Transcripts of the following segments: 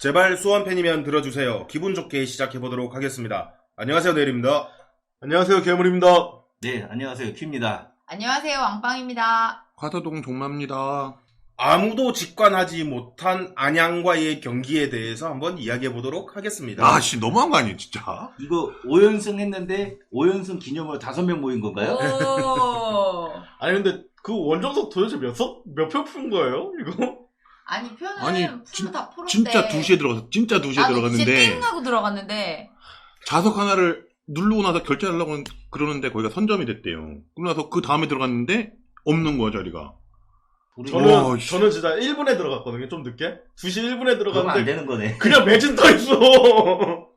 제발 수원 팬이면 들어주세요. 기분 좋게 시작해보도록 하겠습니다. 안녕하세요, 내일입니다. 안녕하세요, 괴물입니다. 네, 안녕하세요. 큐입니다. 안녕하세요, 왕빵입니다. 화서동 종마입니다. 아무도 직관하지 못한 안양과의 경기에 대해서 한번 이야기해보도록 하겠습니다. 아씨 너무한 거 아니에요 진짜? 이거 5연승 했는데 5연승 기념으로 5명 모인 건가요? 오. 아니, 근데 그 원정석 도대체 몇 표 푼 거예요, 이거? 아니, 표는 아니, 프로 다 프로인데. 진짜 2시에 들어가서 진짜 2시에 나도 들어갔는데 진짜 띵하고 들어갔는데. 자석 하나를 누르고 나서 결제하려고 그러는데 거기가 선점이 됐대요. 그러고 나서 그 다음에 들어갔는데 없는 거야 자리가. 저는 씨. 진짜 1분에 들어갔거든요, 좀 늦게. 2시 1분에 그러면 안 들어갔는데 되는 거네. 그냥 매진 떠 있어.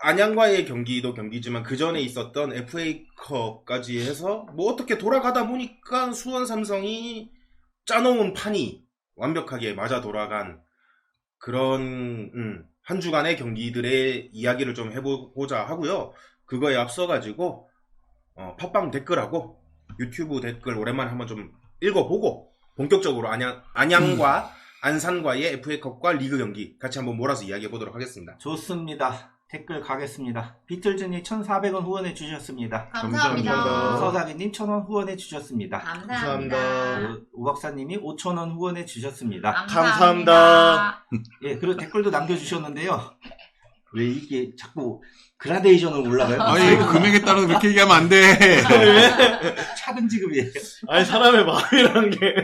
안양과의 경기도 경기지만 그 전에 있었던 FA컵까지 해서 뭐 어떻게 돌아가다 보니까 수원 삼성이 짜놓은 판이 완벽하게 맞아 돌아간 그런 한 주간의 경기들의 이야기를 좀 해보고자 하고요. 그거에 앞서가지고 팟빵 댓글하고 유튜브 댓글 오랜만에 한번 좀 읽어보고 본격적으로 안양과 안산과의 FA컵과 리그 경기 같이 한번 몰아서 이야기해보도록 하겠습니다. 좋습니다. 댓글 가겠습니다. 비틀즈님 1,400원 후원해 주셨습니다. 감사합니다. 감사합니다. 서사기님 1,000원 후원해 주셨습니다. 감사합니다. 오박사님이 5,000원 후원해 주셨습니다. 감사합니다. 예, 그리고 댓글도 남겨주셨는데요. 왜 이게 자꾸 그라데이션으로 올라가요? 아니 금액에 따라서 그렇게 얘기하면 안 돼. 차등 지급이에요. 아니, 사람의 마음이라는 게.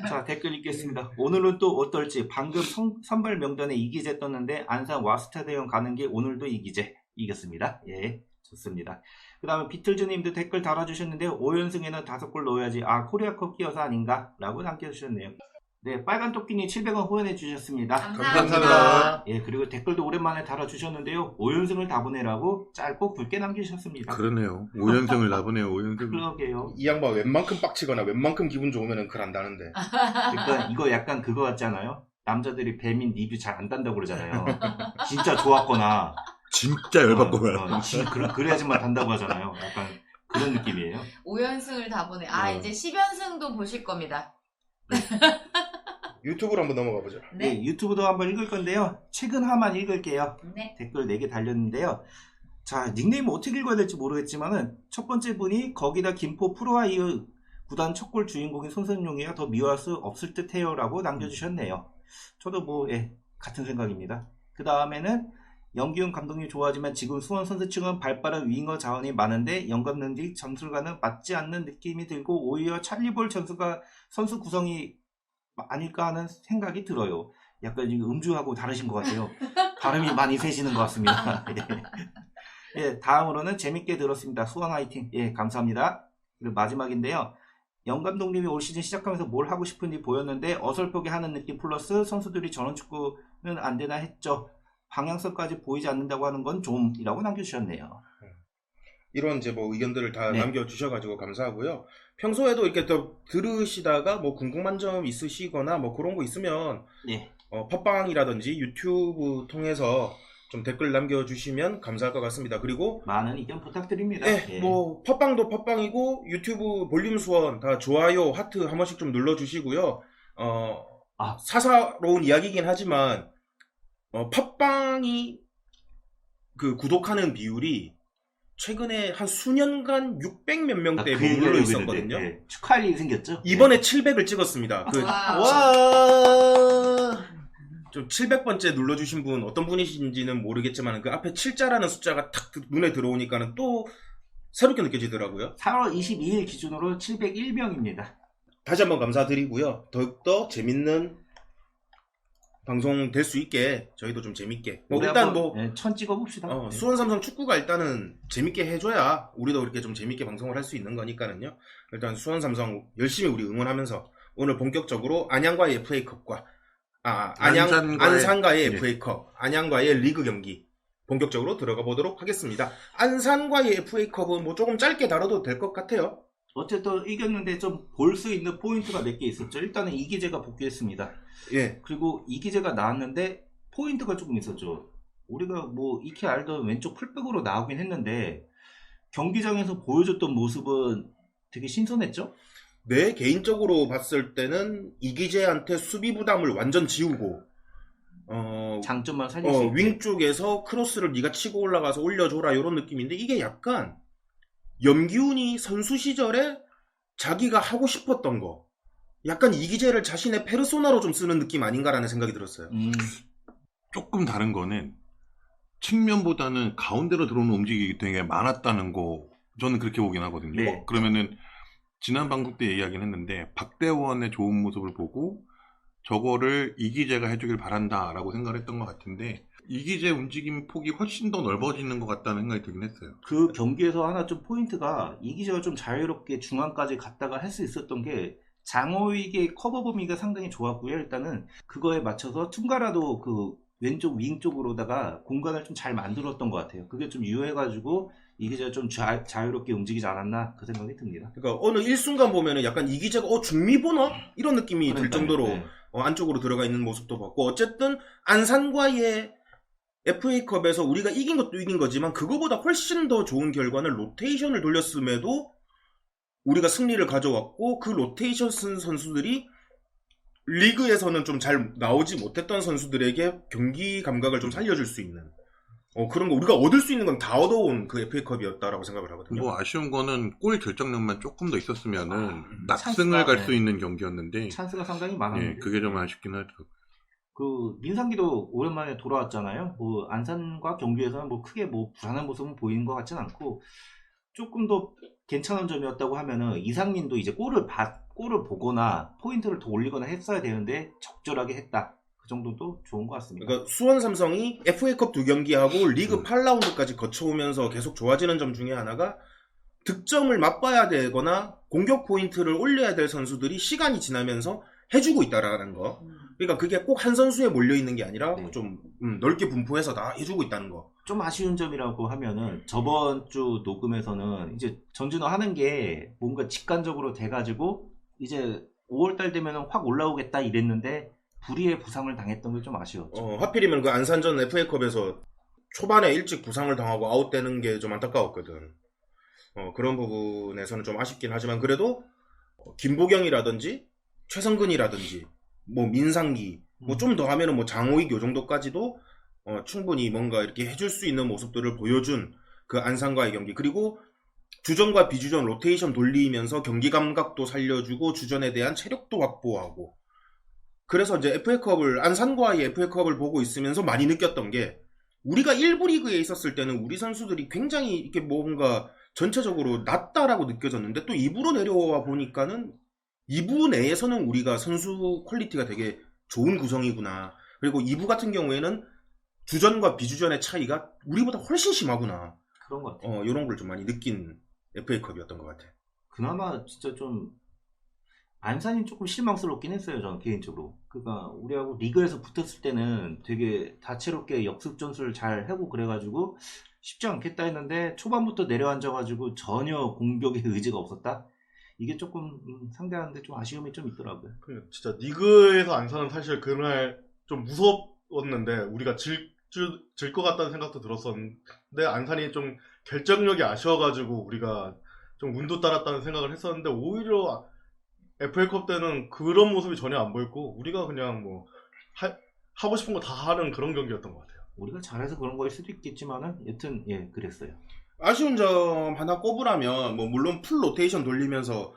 자, 댓글 읽겠습니다. 오늘은 또 어떨지. 방금 선발 명단에 이기재 떴는데 안산 와스타대형 가는 게 오늘도 이기재 이겼습니다. 예, 좋습니다. 그 다음에 비틀즈님도 댓글 달아주셨는데요. 5연승에는 5골 넣어야지. 아, 코리아컵 끼어서 아닌가? 라고 남겨주셨네요. 네, 빨간 토끼님 700원 후원해 주셨습니다. 감사합니다. 예, 그리고 댓글도 오랜만에 달아주셨는데요. 5연승을 다 보내라고 짧고 굵게 남기셨습니다. 그러네요. 5연승을 나보네요. 5연승. 그러게요. 이 양반 웬만큼 빡치거나 웬만큼 기분 좋으면 글 안 다는데. 그러니까 이거 약간 그거 같잖아요. 남자들이 배민 리뷰 잘 안 단다고 그러잖아요. 진짜 좋았거나 진짜 열받고 가요. 그래야지만 단다고 하잖아요. 약간 그런 느낌이에요. 5연승을 다 보내. 이제 10연승도 보실 겁니다. 유튜브로 한번 넘어가 보죠. 네, 유튜브도 한번 읽을 건데요. 최근 하만 읽을게요. 네. 댓글 4개 달렸는데요. 자, 닉네임 어떻게 읽어야 될지 모르겠지만은 첫 번째 분이 거기다 김포 프로아이어 구단 첫골 주인공인 손선용이가 더 미워할 수 없을 듯해요 라고 남겨주셨네요. 저도 뭐 같은 생각입니다. 그 다음에는 염기훈 감독님 좋아하지만 지금 수원 선수층은 발빠른 윙어 자원이 많은데 영감 능직 전술과는 맞지 않는 느낌이 들고 오히려 찰리볼 선수 구성이 아닐까 하는 생각이 들어요. 약간 지금 음주하고 다르신 것 같아요. 발음이 많이 세시는 것 같습니다. 예, 다음으로는 재밌게 들었습니다. 수원 화이팅. 예, 감사합니다. 그리고 마지막인데요. 영 감독님이 올 시즌 시작하면서 뭘 하고 싶은지 보였는데 어설프게 하는 느낌 플러스 선수들이 저런 축구는 안 되나 했죠. 방향성까지 보이지 않는다고 하는 건 좀이라고 남겨주셨네요. 이런 이제 뭐 의견들을 다 네. 남겨주셔가지고 감사하고요. 평소에도 이렇게 또 들으시다가 뭐 궁금한 점 있으시거나 뭐 그런 거 있으면 네. 팟빵이라든지 유튜브 통해서 좀 댓글 남겨주시면 감사할 것 같습니다. 그리고 많은 의견 부탁드립니다. 네, 예. 뭐 팟빵도 팟빵이고 유튜브 볼륨 수원 다 좋아요 하트 한 번씩 좀 눌러주시고요. 사사로운 이야기이긴 하지만 팟빵이 그 구독하는 비율이 최근에 한 수년간 600 몇 명대에 머물러 있었거든요. 예. 축하할 일이 생겼죠? 이번에 700을 찍었습니다. 와. 좀 700번째 눌러주신 분 어떤 분이신지는 모르겠지만 그 앞에 7자라는 숫자가 탁 눈에 들어오니까는 또 새롭게 느껴지더라고요. 4월 22일 기준으로 701명입니다. 다시 한번 감사드리고요. 더욱더 재밌는 방송 될 수 있게 저희도 좀 재밌게 일단 뭐 천 찍어봅시다. 수원 삼성 축구가 일단은 재밌게 해줘야 우리도 이렇게 좀 재밌게 방송을 할 수 있는 거니까는요. 일단 수원 삼성 열심히 우리 응원하면서 오늘 본격적으로 안양과의 FA컵과 안산과의 FA컵, 안양과의 리그 경기 본격적으로 들어가 보도록 하겠습니다. 안산과의 FA컵은 뭐 조금 짧게 다뤄도 될 것 같아요. 어쨌든 이겼는데 좀 볼 수 있는 포인트가 몇 개 있었죠. 일단은 이기재가 복귀했습니다. 예. 그리고 이기재가 나왔는데 포인트가 조금 있었죠. 우리가 뭐 익히 알던 왼쪽 풀백으로 나오긴 했는데 경기장에서 보여줬던 모습은 되게 신선했죠? 내 개인적으로 봤을 때는 이기재한테 수비 부담을 완전 지우고 장점만 살릴 수 있게. 윙 쪽에서 크로스를 네가 치고 올라가서 올려줘라 이런 느낌인데 이게 약간 염기훈이 선수 시절에 자기가 하고 싶었던 거 약간 이기재를 자신의 페르소나로 좀 쓰는 느낌 아닌가라는 생각이 들었어요. 조금 다른 거는 측면보다는 가운데로 들어오는 움직임이 되게 많았다는 거 저는 그렇게 보긴 하거든요. 네. 그러면은 지난 방송 때 이야기는 했는데 박대원의 좋은 모습을 보고 저거를 이기재가 해주길 바란다라고 생각을 했던 것 같은데 이기재 움직임 폭이 훨씬 더 넓어지는 것 같다는 생각이 들긴 했어요. 그 경기에서 하나 좀 포인트가 이기재가 좀 자유롭게 중앙까지 갔다가 할 수 있었던 게 장호익의 커버 범위가 상당히 좋았고요. 일단은 그거에 맞춰서 퉁가라도 그 왼쪽 윙 쪽으로다가 공간을 좀 잘 만들었던 것 같아요. 그게 좀 유해가지고 이기재가 좀 자유롭게 움직이지 않았나 그 생각이 듭니다. 그러니까 어느 일순간 보면은 약간 이기재가 중미 보나 이런 느낌이 들 그러니까요. 정도로 네. 안쪽으로 들어가 있는 모습도 봤고 어쨌든 안산과의 FA컵에서 우리가 이긴 것도 이긴 거지만 그거보다 훨씬 더 좋은 결과는 로테이션을 돌렸음에도 우리가 승리를 가져왔고 그 로테이션 쓴 선수들이 리그에서는 좀 잘 나오지 못했던 선수들에게 경기 감각을 좀 살려줄 수 있는 그런 거 우리가 얻을 수 있는 건 다 얻어온 그 FA컵이었다라고 생각을 하거든요. 뭐 아쉬운 거는 골 결정력만 조금 더 있었으면은 낙승을 찬스가, 갈 네. 수 있는 경기였는데 찬스가 상당히 많았는데 예, 그게 좀 아쉽긴 하더라고요. 그 민상기도 오랜만에 돌아왔잖아요. 뭐 안산과 경기에서는 뭐 크게 뭐 불안한 모습은 보이는 것 같진 않고 조금 더 괜찮은 점이었다고 하면은 이상민도 이제 골을 보거나 포인트를 더 올리거나 했어야 되는데 적절하게 했다. 그 정도도 좋은 것 같습니다. 그러니까 수원 삼성이 FA컵 2경기하고 리그 8라운드까지 거쳐오면서 계속 좋아지는 점 중에 하나가 득점을 맛봐야 되거나 공격 포인트를 올려야 될 선수들이 시간이 지나면서 해주고 있다라는 거. 그러니까 그게 꼭 한 선수에 몰려있는 게 아니라 네. 좀 넓게 분포해서 다 해주고 있다는 거. 좀 아쉬운 점이라고 하면은 저번 주 녹음에서는 이제 전진호 하는 게 뭔가 직관적으로 돼가지고 이제 5월달 되면은 확 올라오겠다 이랬는데 불의의 부상을 당했던 게 좀 아쉬웠죠. 하필이면 그 안산전 FA컵에서 초반에 일찍 부상을 당하고 아웃되는 게 좀 안타까웠거든. 그런 부분에서는 좀 아쉽긴 하지만 그래도 김보경이라든지 최성근이라든지 뭐 민상기 뭐 좀 더 하면은 뭐 장호익 요 정도까지도 충분히 뭔가 이렇게 해줄 수 있는 모습들을 보여준 그 안산과의 경기 그리고 주전과 비주전 로테이션 돌리면서 경기 감각도 살려주고 주전에 대한 체력도 확보하고 그래서 이제 안산과의 FA컵을 보고 있으면서 많이 느꼈던 게 우리가 1부 리그에 있었을 때는 우리 선수들이 굉장히 이렇게 뭔가 전체적으로 낮다라고 느껴졌는데 또 2부로 내려와 보니까는 2부 내에서는 우리가 선수 퀄리티가 되게 좋은 구성이구나. 그리고 2부 같은 경우에는 주전과 비주전의 차이가 우리보다 훨씬 심하구나. 그런 것 같아요. 이런 걸 좀 많이 느낀 FA컵이었던 것 같아요. 그나마 진짜 좀 안산이 조금 실망스럽긴 했어요. 저는 개인적으로. 그러니까 우리하고 리그에서 붙었을 때는 되게 다채롭게 역습 전술을 잘 하고 그래가지고 쉽지 않겠다 했는데 초반부터 내려앉아가지고 전혀 공격의 의지가 없었다. 이게 조금 상대하는데 좀 아쉬움이 좀 있더라고요. 진짜 리그에서 안산은 사실 그날 좀 무섭웠는데 우리가 질 것 같다는 생각도 들었었는데 안산이 좀 결정력이 아쉬워가지고 우리가 좀 운도 따랐다는 생각을 했었는데 오히려 FA컵 때는 그런 모습이 전혀 안 보였고 우리가 그냥 뭐 하고 싶은 거 다 하는 그런 경기였던 것 같아요. 우리가 잘해서 그런 거일 수도 있겠지만은 여튼 예 그랬어요. 아쉬운 점 하나 꼽으라면 뭐 물론 풀 로테이션 돌리면서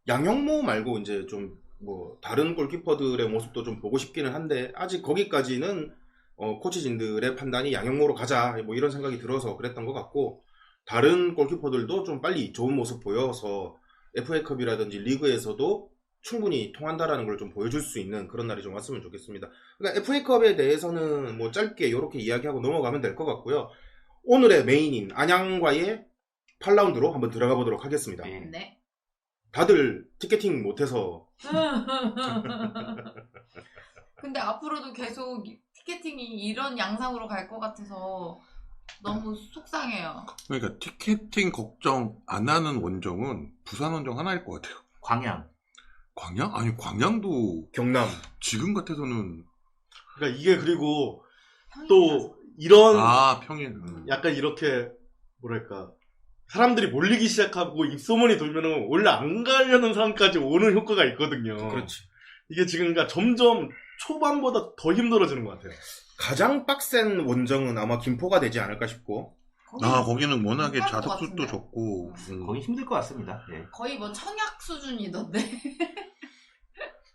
양형모 말고 이제 좀 뭐 다른 골키퍼들의 모습도 좀 보고 싶기는 한데 아직 거기까지는 코치진들의 판단이 양형모로 가자 뭐 이런 생각이 들어서 그랬던 것 같고 다른 골키퍼들도 좀 빨리 좋은 모습 보여서 FA컵이라든지 리그에서도 충분히 통한다라는 걸 좀 보여줄 수 있는 그런 날이 좀 왔으면 좋겠습니다. 그러니까 FA컵에 대해서는 뭐 짧게 이렇게 이야기하고 넘어가면 될 것 같고요. 오늘의 메인인 안양과의 8라운드로 한번 들어가 보도록 하겠습니다. 네. 다들 티켓팅 못해서 근데 앞으로도 계속 티켓팅이 이런 양상으로 갈 것 같아서 너무 속상해요. 그러니까 티켓팅 걱정 안 하는 원정은 부산 원정 하나일 것 같아요. 광양. 광양? 아니 광양도 경남 지금 같아서는 그러니까 이게 그리고 평일이라서. 또 이런 평일. 약간 이렇게 뭐랄까 사람들이 몰리기 시작하고 입소문이 돌면은 원래 안 가려는 사람까지 오는 효과가 있거든요. 그렇지. 이게 지금 그러니까 점점 초반보다 더 힘들어지는 것 같아요. 가장 빡센 원정은 아마 김포가 되지 않을까 싶고. 거기는 워낙에 못갈것 자석수도 같은데. 적고. 거기 힘들 것 같습니다. 예. 거의 뭐 청약 수준이던데.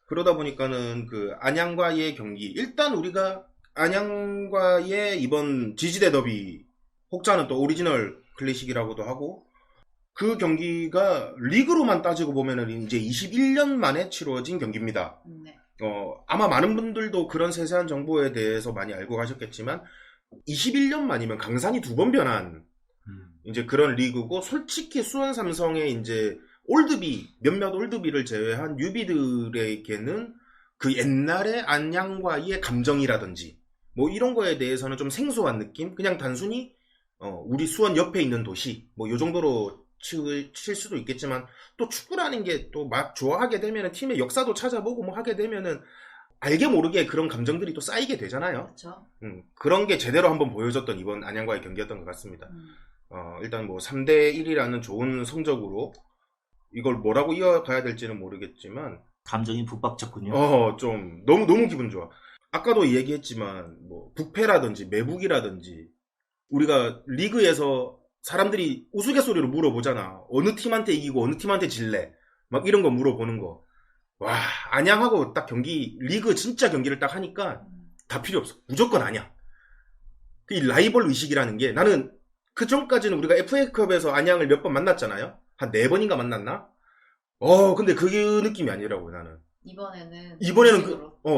그러다 보니까는 그 안양과의 경기, 일단 우리가 안양과의 이번 지지대 더비, 혹자는 또 오리지널 클래식이라고도 하고, 그 경기가 리그로만 따지고 보면은 이제 21년 만에 치러진 경기입니다. 네. 아마 많은 분들도 그런 세세한 정보에 대해서 많이 알고 가셨겠지만 21년 만이면 강산이 2번 변한 이제 그런 리그고, 솔직히 수원 삼성의 이제 몇몇 올드비를 제외한 뉴비들에게는 그 옛날의 안양과의 감정이라든지 뭐 이런 거에 대해서는 좀 생소한 느낌? 그냥 단순히 우리 수원 옆에 있는 도시 뭐 요 정도로 칠 수도 있겠지만, 또 축구라는 게 또 막 좋아하게 되면은 팀의 역사도 찾아보고 뭐 하게 되면은 알게 모르게 그런 감정들이 또 쌓이게 되잖아요. 그렇죠. 그런 게 제대로 한번 보여줬던 이번 안양과의 경기였던 것 같습니다. 일단 뭐 3대1이라는 좋은 성적으로 이걸 뭐라고 이어가야 될지는 모르겠지만, 감정이 북박쳤군요. 좀 너무 기분 좋아. 아까도 얘기했지만 뭐 부패라든지 매북이라든지, 우리가 리그에서 사람들이 우스갯소리로 물어보잖아. 어느 팀한테 이기고 어느 팀한테 질래? 막 이런 거 물어보는 거. 와, 안양하고 딱 리그 진짜 경기를 딱 하니까 다 필요 없어. 무조건 안양. 그 라이벌 의식이라는 게, 나는 그 전까지는 우리가 FA컵에서 안양을 몇 번 만났잖아요. 한 4번인가 만났나? 근데 그 느낌이 아니라고, 나는. 이번에는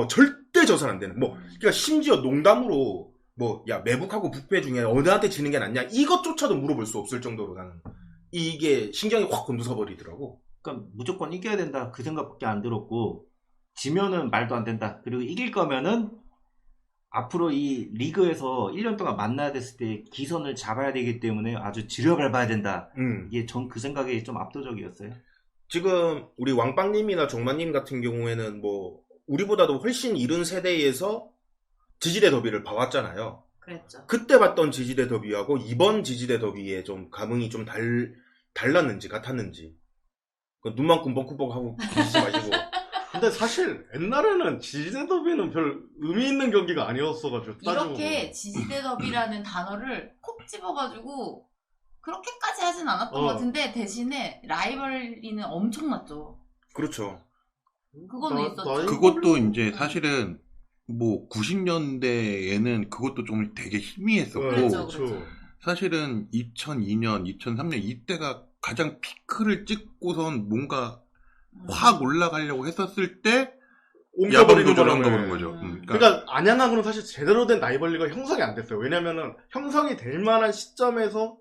절대 져선 안 되는. 그러니까 심지어 농담으로 매북하고 북배 중에 어느한테 지는 게 낫냐? 이것조차도 물어볼 수 없을 정도로 나는 이게 신경이 확 곤두서 버리더라고. 그러니까 무조건 이겨야 된다 그 생각밖에 안 들었고, 지면은 말도 안 된다. 그리고 이길 거면은 앞으로 이 리그에서 1년 동안 만나야 됐을 때 기선을 잡아야 되기 때문에 아주 지려밟아야 된다. 이게 전 그 생각이 좀 압도적이었어요. 지금 우리 왕빵님이나 종만님 같은 경우에는 뭐 우리보다도 훨씬 이른 세대에서 지지대 더비를 봐왔잖아요. 그랬죠. 그때 봤던 지지대 더비하고 이번 지지대 더비에 좀 감흥이 좀 달랐는지 같았는지, 눈만 꿈벅꿈벅 하고 계시지 마시고. 근데 사실 옛날에는 지지대 더비는 별 의미 있는 경기가 아니었어가지고 이렇게 지지대 더비라는 단어를 콕 집어가지고 그렇게까지 하진 않았던 것 같은데, 대신에 라이벌리는 엄청났죠. 그렇죠. 그거는 있었죠. 그것도 이제 사실은 뭐 90년대에는 그것도 좀 되게 희미했었고, 그렇죠. 사실은 2002년, 2003년 이때가 가장 피크를 찍고선 뭔가 확 올라가려고 했었을 때 옮겨버리는 거죠. 그러니까 안양하고는 사실 제대로 된 라이벌리가 형성이 안 됐어요. 왜냐면은 형성이 될 만한 시점에서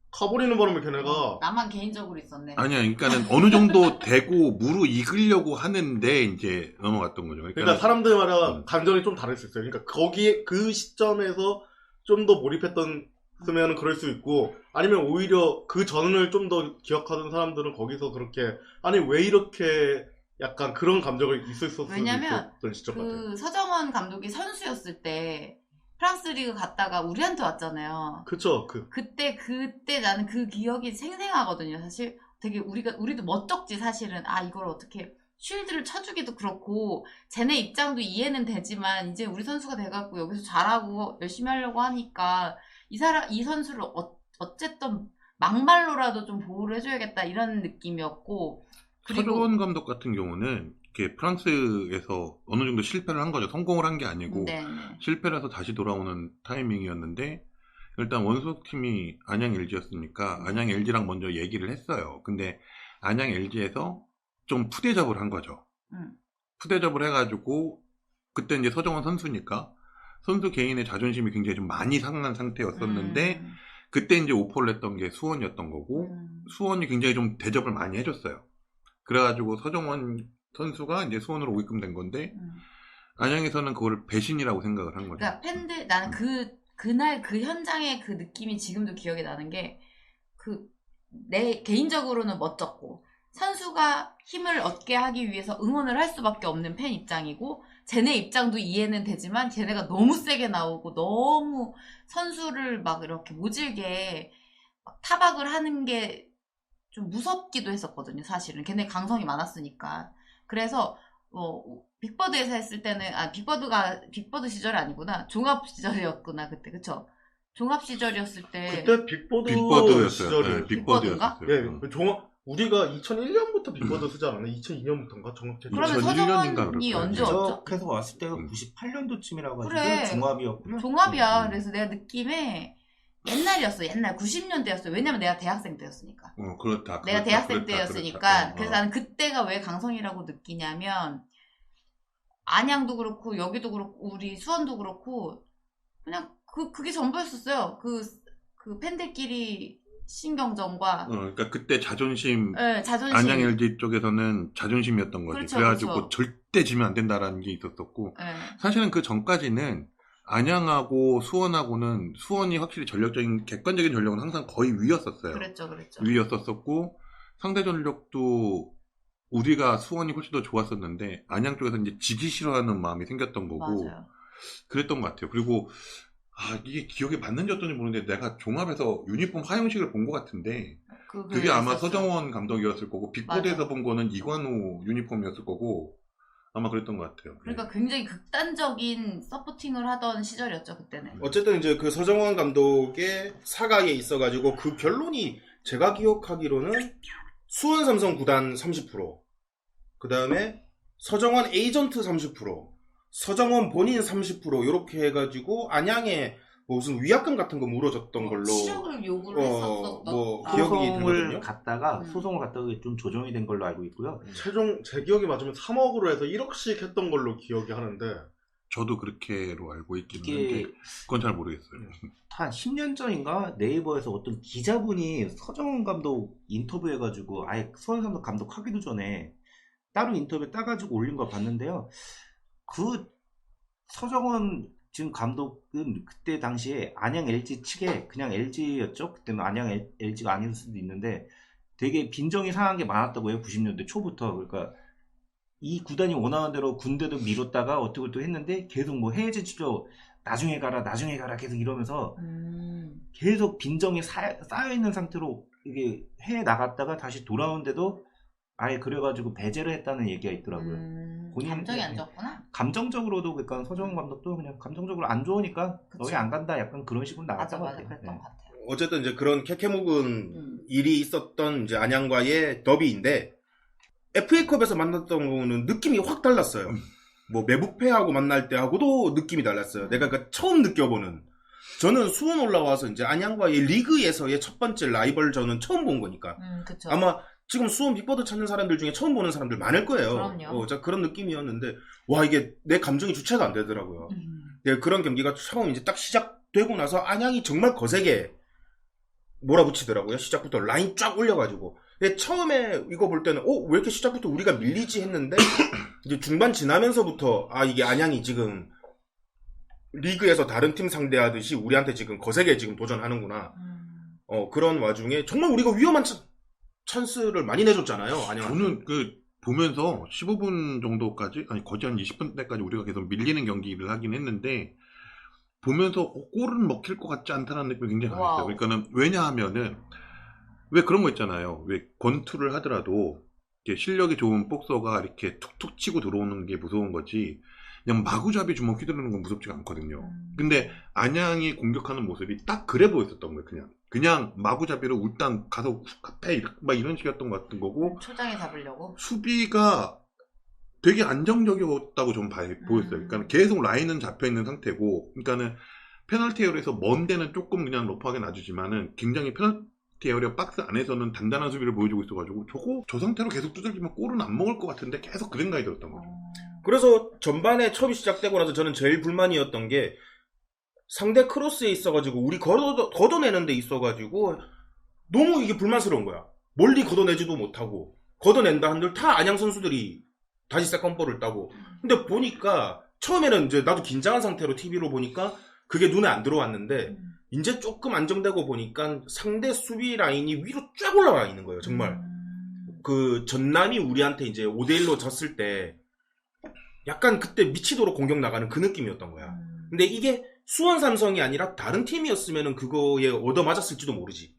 가버리는 바람에 걔네가. 나만 개인적으로 있었네. 아니야, 그러니까는 어느 정도 되고 무르익으려고 하는데 이제 넘어갔던 거죠. 그러니까 사람들마다 감정이 좀 다를 수 있어요. 그러니까 거기에 그 시점에서 좀 더 몰입했으면 그럴 수 있고, 아니면 오히려 그 전을 좀 더 기억하던 사람들은 거기서 그렇게, 아니 왜 이렇게 약간 그런 감정을 있을 수 왜냐면 있었던 시점 같아요. 서정원 감독이 선수였을 때 프랑스 리그 갔다가 우리한테 왔잖아요. 그쵸. 그때 나는 그 기억이 생생하거든요. 사실 되게 우리도 멋쩍지 사실은. 이걸 어떻게 쉴드를 쳐주기도 그렇고, 쟤네 입장도 이해는 되지만 이제 우리 선수가 돼갖고 여기서 잘하고 열심히 하려고 하니까 이 선수를 어쨌든 막말로라도 좀 보호를 해줘야겠다, 이런 느낌이었고. 그리고 서정원 감독 같은 경우는 이렇게 프랑스에서 어느 정도 실패를 한 거죠. 성공을 한 게 아니고 실패를 해서 다시 돌아오는 타이밍이었는데, 일단 원소팀이 안양 LG였으니까 안양 LG랑 먼저 얘기를 했어요. 근데 안양 LG에서 좀 푸대접을 한 거죠. 푸대접을 해가지고, 그때 이제 서정원 선수니까 선수 개인의 자존심이 굉장히 좀 많이 상한 상태였었는데, 그때 이제 오퍼를 했던 게 수원이었던 거고, 수원이 굉장히 좀 대접을 많이 해줬어요. 그래가지고 서정원 선수가 이제 수원으로 오게끔 된 건데, 안양에서는 그거를 배신이라고 생각을 한 거죠. 그러니까 팬들, 나는 그날 그 현장의 그 느낌이 지금도 기억이 나는 게, 내 개인적으로는 멋졌고, 선수가 힘을 얻게 하기 위해서 응원을 할 수밖에 없는 팬 입장이고, 쟤네 입장도 이해는 되지만 쟤네가 너무 세게 나오고 너무 선수를 막 이렇게 모질게 막 타박을 하는 게 좀 무섭기도 했었거든요, 사실은. 걔네 강성이 많았으니까. 그래서 빅버드에서 했을 때는 빅버드 시절이 아니구나. 종합 시절이었구나, 그때. 그쵸? 종합 시절이었을 때 그때 빅버드 빅버드였어요. 시절이에요. 네, 빅버드였어요. 예, 우리가 2001년부터 빅버드 쓰지 않았나? 2002년부터인가? 정확히. 그러면 2001년인가 서정원이 그럴 언제 거예요. 왔죠? 계속 왔을 때가 98년도쯤이라고 가지고 그래. 종합이었고요. 종합이야. 그래서 내가 느낌에 옛날이었어. 옛날 90년대였어. 왜냐면 내가 대학생 때였으니까. 그렇다. 내가 그렇다, 대학생 그렇다, 때였으니까. 그렇다. 그래서 나는 그때가 왜 강성이라고 느끼냐면 안양도 그렇고 여기도 그렇고 우리 수원도 그렇고 그냥 그게 전부였었어요. 그 팬들끼리 신경전과 그러니까 그때 자존심, 네, 자존심. 안양 LG 쪽에서는 자존심이었던 거지. 그렇죠, 그래가지고 그렇죠. 절대 지면 안 된다라는 게 있었었고, 네. 사실은 그 전까지는 안양하고 수원하고는 수원이 확실히 객관적인 전력은 항상 거의 위였었어요. 그랬죠. 위였었고, 상대 전력도 우리가 수원이 훨씬 더 좋았었는데, 안양 쪽에서 이제 지기 싫어하는 마음이 생겼던 거고, 맞아요. 그랬던 것 같아요. 그리고, 이게 기억에 맞는지 어떤지 모르는데, 내가 종합에서 유니폼 사용식을 본 것 같은데, 그게 아마 있었어요. 서정원 감독이었을 거고, 빅보드에서 맞아. 본 거는 이관우 유니폼이었을 거고, 아마 그랬던 것 같아요. 그러니까 굉장히 극단적인 서포팅을 하던 시절이었죠, 그때는. 어쨌든 이제 그 서정원 감독의 사가에 있어가지고 그 결론이 제가 기억하기로는 수원 삼성 구단 30%, 그 다음에 서정원 에이전트 30%, 서정원 본인 30% 이렇게 해가지고 안양에 무슨 위약금 같은 거 물어줬던 걸로 치력을 요구를 했었던 기억이 소송을 들거든요. 갔다가 좀 조정이 된 걸로 알고 있고요. 최종 제 기억이 맞으면 3억으로 해서 1억씩 했던 걸로 기억이 하는데 저도 그렇게로 알고 있긴 이게 한데, 그건 잘 모르겠어요. 한 10년 전인가 네이버에서 어떤 기자분이 서정원 감독 인터뷰해가지고 아예 수원 감독 하기도 전에 따로 인터뷰 따가지고 올린 걸 봤는데요. 그 서정원 지금 감독은 그때 당시에 안양 LG 측에 그냥 LG였죠. 그때는 안양 LG가 아닐 수도 있는데 되게 빈정이 상한 게 많았다고 해요. 90년대 초부터. 그러니까 이 구단이 원하는 대로 군대도 미뤘다가 어떻게 또 했는데 계속 뭐 해외 진출도 나중에 가라 계속 이러면서 계속 빈정이 쌓여 있는 상태로 이게 해외 나갔다가 다시 돌아오는데도 아예 그래가지고 배제를 했다는 얘기가 있더라고요. 본인- 감정이 안 좋았구나. 감정적으로도 그러니까 서정원 감독도 그냥 감정적으로 안 좋으니까 그쵸. 너희 안 간다 약간 그런 식으로 나갔던 것 맞아. 같아요. 그랬던 네. 것 같아요. 어쨌든 이제 그런 캐캐묵은 일이 있었던 이제 안양과의 더비인데 FA컵에서 만났던 거는 느낌이 확 달랐어요. 뭐 매부패하고 만날 때하고도 느낌이 달랐어요. 내가 그 처음 느껴보는. 저는 수원 올라와서 이제 안양과의 리그에서의 첫 번째 라이벌전은 처음 본 거니까. 그쵸. 아마 지금 수원 빅버드 찾는 사람들 중에 처음 보는 사람들 많을 거예요. 그럼요. 자, 그런 느낌이었는데 와 이게 내 감정이 주체가 안 되더라고요. 네, 그런 경기가 처음 이제 딱 시작되고 나서 안양이 정말 거세게 몰아붙이더라고요. 시작부터 라인 쫙 올려가지고. 근데 처음에 이거 볼 때는 왜 이렇게 시작부터 우리가 밀리지 했는데 이제 중반 지나면서부터 이게 안양이 지금 리그에서 다른 팀 상대하듯이 우리한테 지금 거세게 지금 도전하는구나. 그런 와중에 정말 우리가 위험한 찬스를 많이 내줬잖아요. 안양. 저는 보면서 15분 정도까지, 거의 한 20분 때까지 우리가 계속 밀리는 경기를 하긴 했는데, 보면서 골은 먹힐 것 같지 않다는 느낌이 굉장히 강했어요. 와우. 그러니까는, 왜냐하면은, 왜 그런 거 있잖아요. 왜 권투를 하더라도, 이렇게 실력이 좋은 복서가 이렇게 툭툭 치고 들어오는 게 무서운 거지, 그냥 마구잡이 주먹 휘두르는 건 무섭지가 않거든요. 근데 안양이 공격하는 모습이 딱 그래 보였었던 거예요. 그냥 마구잡이로 일단 가서 카페 막 이런 식이었던 것 같은 거고, 초장에 잡으려고. 수비가 되게 안정적이었다고 좀 보였어요. 그러니까 계속 라인은 잡혀 있는 상태고, 그러니까는 페널티 에어리에서 먼 데는 조금 그냥 러프하게 놔주지만은 굉장히 페널티 에어리어 박스 안에서는 단단한 수비를 보여주고 있어가지고 저 상태로 계속 두들기면 골은 안 먹을 것 같은데 계속 그 생각이 들었던 거죠. 그래서 전반에 처음이 시작되고 나서 저는 제일 불만이었던 게 상대 크로스에 있어가지고 우리 걷어내는 데 있어가지고 너무 이게 불만스러운 거야. 멀리 걷어내지도 못하고 걷어낸다 한들 다 안양 선수들이 다시 세컨볼을 따고. 근데 보니까 처음에는 이제 나도 긴장한 상태로 TV로 보니까 그게 눈에 안 들어왔는데 이제 조금 안정되고 보니까 상대 수비 라인이 위로 쫙 올라와 있는 거예요. 정말. 그 전남이 우리한테 이제 5대1로 졌을 때 약간 그때 미치도록 공격 나가는 그 느낌이었던 거야. 근데 이게 수원 삼성이 아니라 다른 팀이었으면 그거에 얻어맞았을지도 모르지.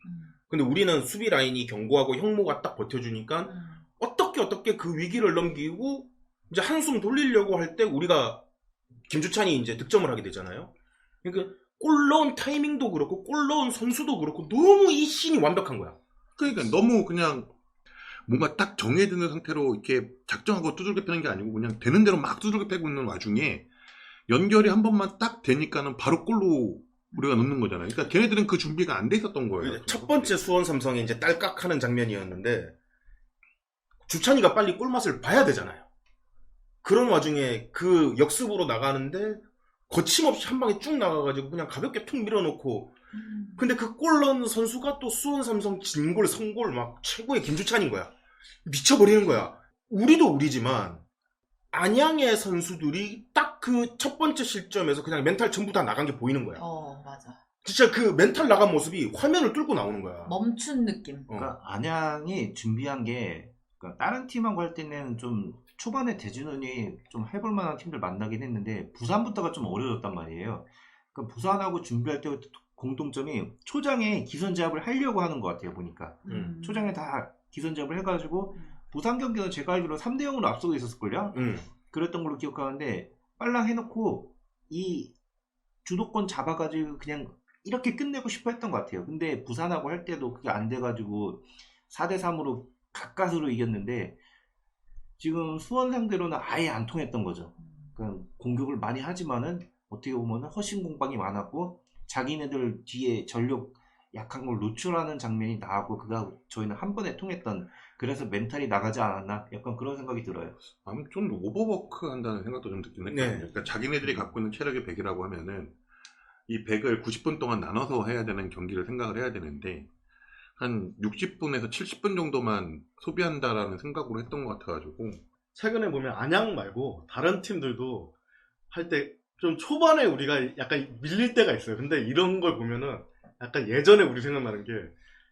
근데 우리는 수비 라인이 견고하고 형모가 딱 버텨주니까 어떻게 그 위기를 넘기고 이제 한숨 돌리려고 할 때 우리가 김주찬이 이제 득점을 하게 되잖아요. 그러니까 골 넣은 타이밍도 그렇고 골 넣은 선수도 그렇고 너무 이 씬이 완벽한 거야. 그러니까 너무 그냥 뭔가 딱 정해드는 상태로 이렇게 작정하고 두들겨 패는 게 아니고 그냥 되는 대로 막 두들겨 패고 있는 와중에 연결이 한 번만 딱 되니까는 바로 골로 우리가 넣는 거잖아요. 그러니까 걔네들은 그 준비가 안 돼 있었던 거예요. 첫 번째 수원 삼성의 이제 딸깍하는 장면이었는데 주찬이가 빨리 골맛을 봐야 되잖아요. 그런 와중에 그 역습으로 나가는데 거침없이 한 방에 쭉 나가가지고 그냥 가볍게 툭 밀어놓고 근데 그 골 넣은 선수가 또 수원 삼성 진골 성골 막 최고의 김주찬인 거야. 미쳐버리는 거야. 우리도 우리지만 안양의 선수들이 딱 그 첫 번째 실점에서 그냥 멘탈 전부 다 나간 게 보이는 거야. 맞아. 진짜 그 멘탈 나간 모습이 화면을 뚫고 나오는 거야. 멈춘 느낌. 그러니까 안양이 준비한 게 그러니까 다른 팀하고 할 때는 좀 초반에 대진운이 좀 해볼 만한 팀들 만나긴 했는데 부산부터가 좀 어려졌단 말이에요. 그러니까 부산하고 준비할 때 공통점이 초장에 기선제압을 하려고 하는 것 같아요. 보니까 초장에 다 기선제압을 해가지고 부산 경기는 제가 알기로 3대0으로 앞서고 있었을걸요. 그랬던 걸로 기억하는데 빨랑 해놓고 이 주도권 잡아가지고 그냥 이렇게 끝내고 싶어 했던 것 같아요. 근데 부산하고 할 때도 그게 안 돼가지고 4대3으로 가까스로 이겼는데 지금 수원 상대로는 아예 안 통했던 거죠. 그러니까 공격을 많이 하지만은 어떻게 보면 허심 공방이 많았고 자기네들 뒤에 전력 약한 걸 노출하는 장면이 나왔고 그가 저희는 한 번에 통했던 그래서 멘탈이 나가지 않았나 약간 그런 생각이 들어요. 아무튼 좀 오버워크 한다는 생각도 좀 듣긴 했거든요. 네. 그러니까 자기네들이 갖고 있는 체력의 100이라고 하면은 이 100을 90분 동안 나눠서 해야 되는 경기를 생각을 해야 되는데 한 60분에서 70분 정도만 소비한다라는 생각으로 했던 것 같아가지고 최근에 보면 안양 말고 다른 팀들도 할 때 좀 초반에 우리가 약간 밀릴 때가 있어요. 근데 이런 걸 보면은 약간 예전에 우리 생각나는 게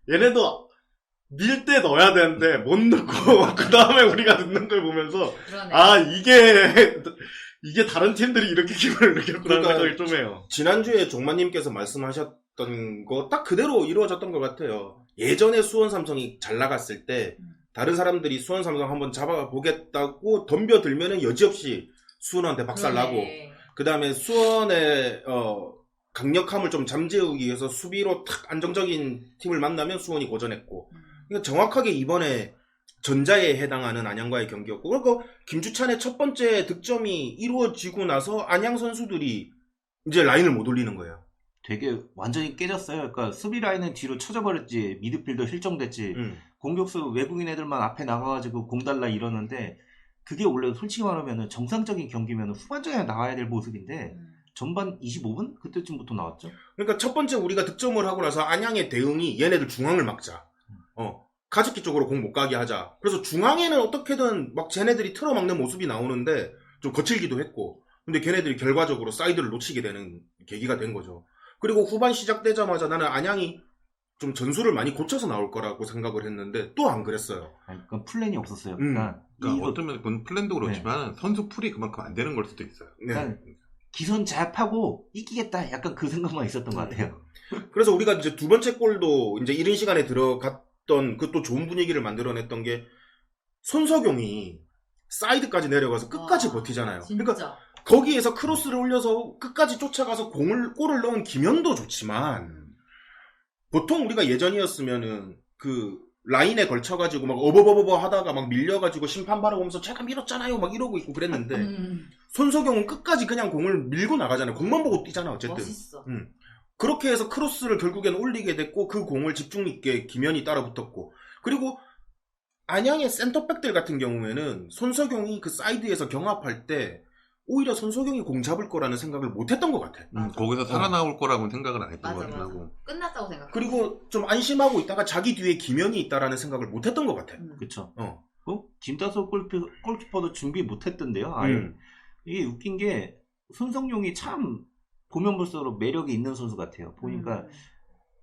얘네도 밀 때 넣어야 되는데 못 넣고 그 다음에 우리가 넣는 걸 보면서 그러네. 아 이게 다른 팀들이 이렇게 기분을 느꼈구나 그러니까 생각이 좀 해요. 지난주에 종마님께서 말씀하셨던 거 딱 그대로 이루어졌던 것 같아요. 예전에 수원 삼성이 잘 나갔을 때 다른 사람들이 수원 삼성 한번 잡아보겠다고 덤벼들면은 여지없이 수원한테 박살나고 그러네. 그 다음에 수원의 강력함을 좀 잠재우기 위해서 수비로 탁 안정적인 팀을 만나면 수원이 고전했고 그러니까 정확하게 이번에 전자에 해당하는 안양과의 경기였고 그리고 김주찬의 첫 번째 득점이 이루어지고 나서 안양 선수들이 이제 라인을 못 올리는 거예요. 되게 완전히 깨졌어요. 그러니까 수비 라인은 뒤로 쳐져버렸지 미드필더 실종됐지 공격수 외국인 애들만 앞에 나가가지고 공 달라 이러는데 그게 원래 솔직히 말하면 정상적인 경기면 후반전에 나와야 될 모습인데 전반 25분? 그때쯤부터 나왔죠. 그러니까 첫 번째 우리가 득점을 하고 나서 안양의 대응이 얘네들 중앙을 막자. 가즈키 쪽으로 공 못 가게 하자. 그래서 중앙에는 어떻게든 막 쟤네들이 틀어막는 모습이 나오는데 좀 거칠기도 했고 근데 걔네들이 결과적으로 사이드를 놓치게 되는 계기가 된 거죠. 그리고 후반 시작되자마자 나는 안양이 좀 전술을 많이 고쳐서 나올 거라고 생각을 했는데 또 안 그랬어요. 그러니까 플랜이 없었어요. 그러니까 그러니까 어쩌면 그건 플랜도 그렇지만 선수 풀이 그만큼 안 되는 걸 수도 있어요. 네. 기선 제압하고 이기겠다 약간 그 생각만 있었던 것 같아요. 그래서 우리가 이제 두 번째 골도 이제 이른 시간에 들어갔던 그 또 좋은 분위기를 만들어냈던 게 손석용이 사이드까지 내려가서 끝까지 버티잖아요. 진짜. 그러니까 거기에서 크로스를 올려서 끝까지 쫓아가서 골을 넣은 김현도 좋지만 보통 우리가 예전이었으면은 그 라인에 걸쳐가지고 막 어버버버 하다가 막 밀려가지고 심판 바라고 오면서 제가 밀었잖아요 막 이러고 있고 그랬는데 손석영은 끝까지 그냥 공을 밀고 나가잖아요. 공만 보고 뛰잖아 어쨌든. 멋있어. 그렇게 해서 크로스를 결국엔 올리게 됐고 그 공을 집중 있게 김현이 따라붙었고 그리고 안양의 센터백들 같은 경우에는 손석영이 그 사이드에서 경합할 때 오히려 손석영이 공 잡을 거라는 생각을 못했던 것 같아. 거기서 살아나올 거라고는 생각을 안 했던 것 맞아. 같고. 끝났다고 생각해. 그리고 좀 안심하고 있다가 자기 뒤에 김현이 있다라는 생각을 못했던 것 같아. 그쵸. 어. 김다소 골키퍼도 준비 못했던데요. 아예. 이게 웃긴 게 손성용이 참 보면 볼수록 매력이 있는 선수 같아요. 보니까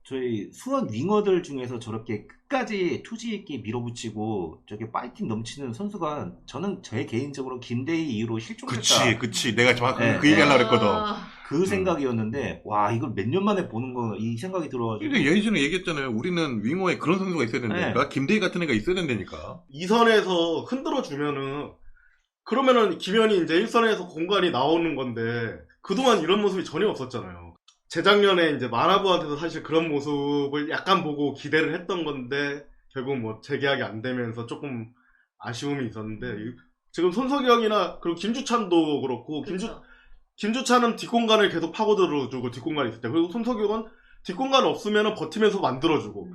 저희 수원 윙어들 중에서 저렇게 끝까지 투지 있게 밀어붙이고 저게 파이팅 넘치는 선수가 저는 제 개인적으로 김대희 이후로 실종됐다. 그치. 내가 정확하게 네. 그 얘기 하려고 그랬거든. 그 생각이었는데 와 이걸 몇 년 만에 보는 거 이 생각이 들어가지고 근데 예전에 얘기했잖아요. 우리는 윙어에 그런 선수가 있어야 된다니까. 네. 김대희 같은 애가 있어야 된다니까. 2선에서 흔들어 주면은 그러면은 김현이 이제 1선에서 공간이 나오는 건데 그동안 이런 모습이 전혀 없었잖아요. 재작년에 이제 마나부한테도 사실 그런 모습을 약간 보고 기대를 했던 건데 결국 뭐 재계약이 안 되면서 조금 아쉬움이 있었는데 지금 손석영이나 그리고 김주찬도 그렇고 그쵸. 김주찬은 뒷공간을 계속 파고들어주고 뒷공간이 있을 때 그리고 손석영은 뒷공간 없으면 버티면서 만들어주고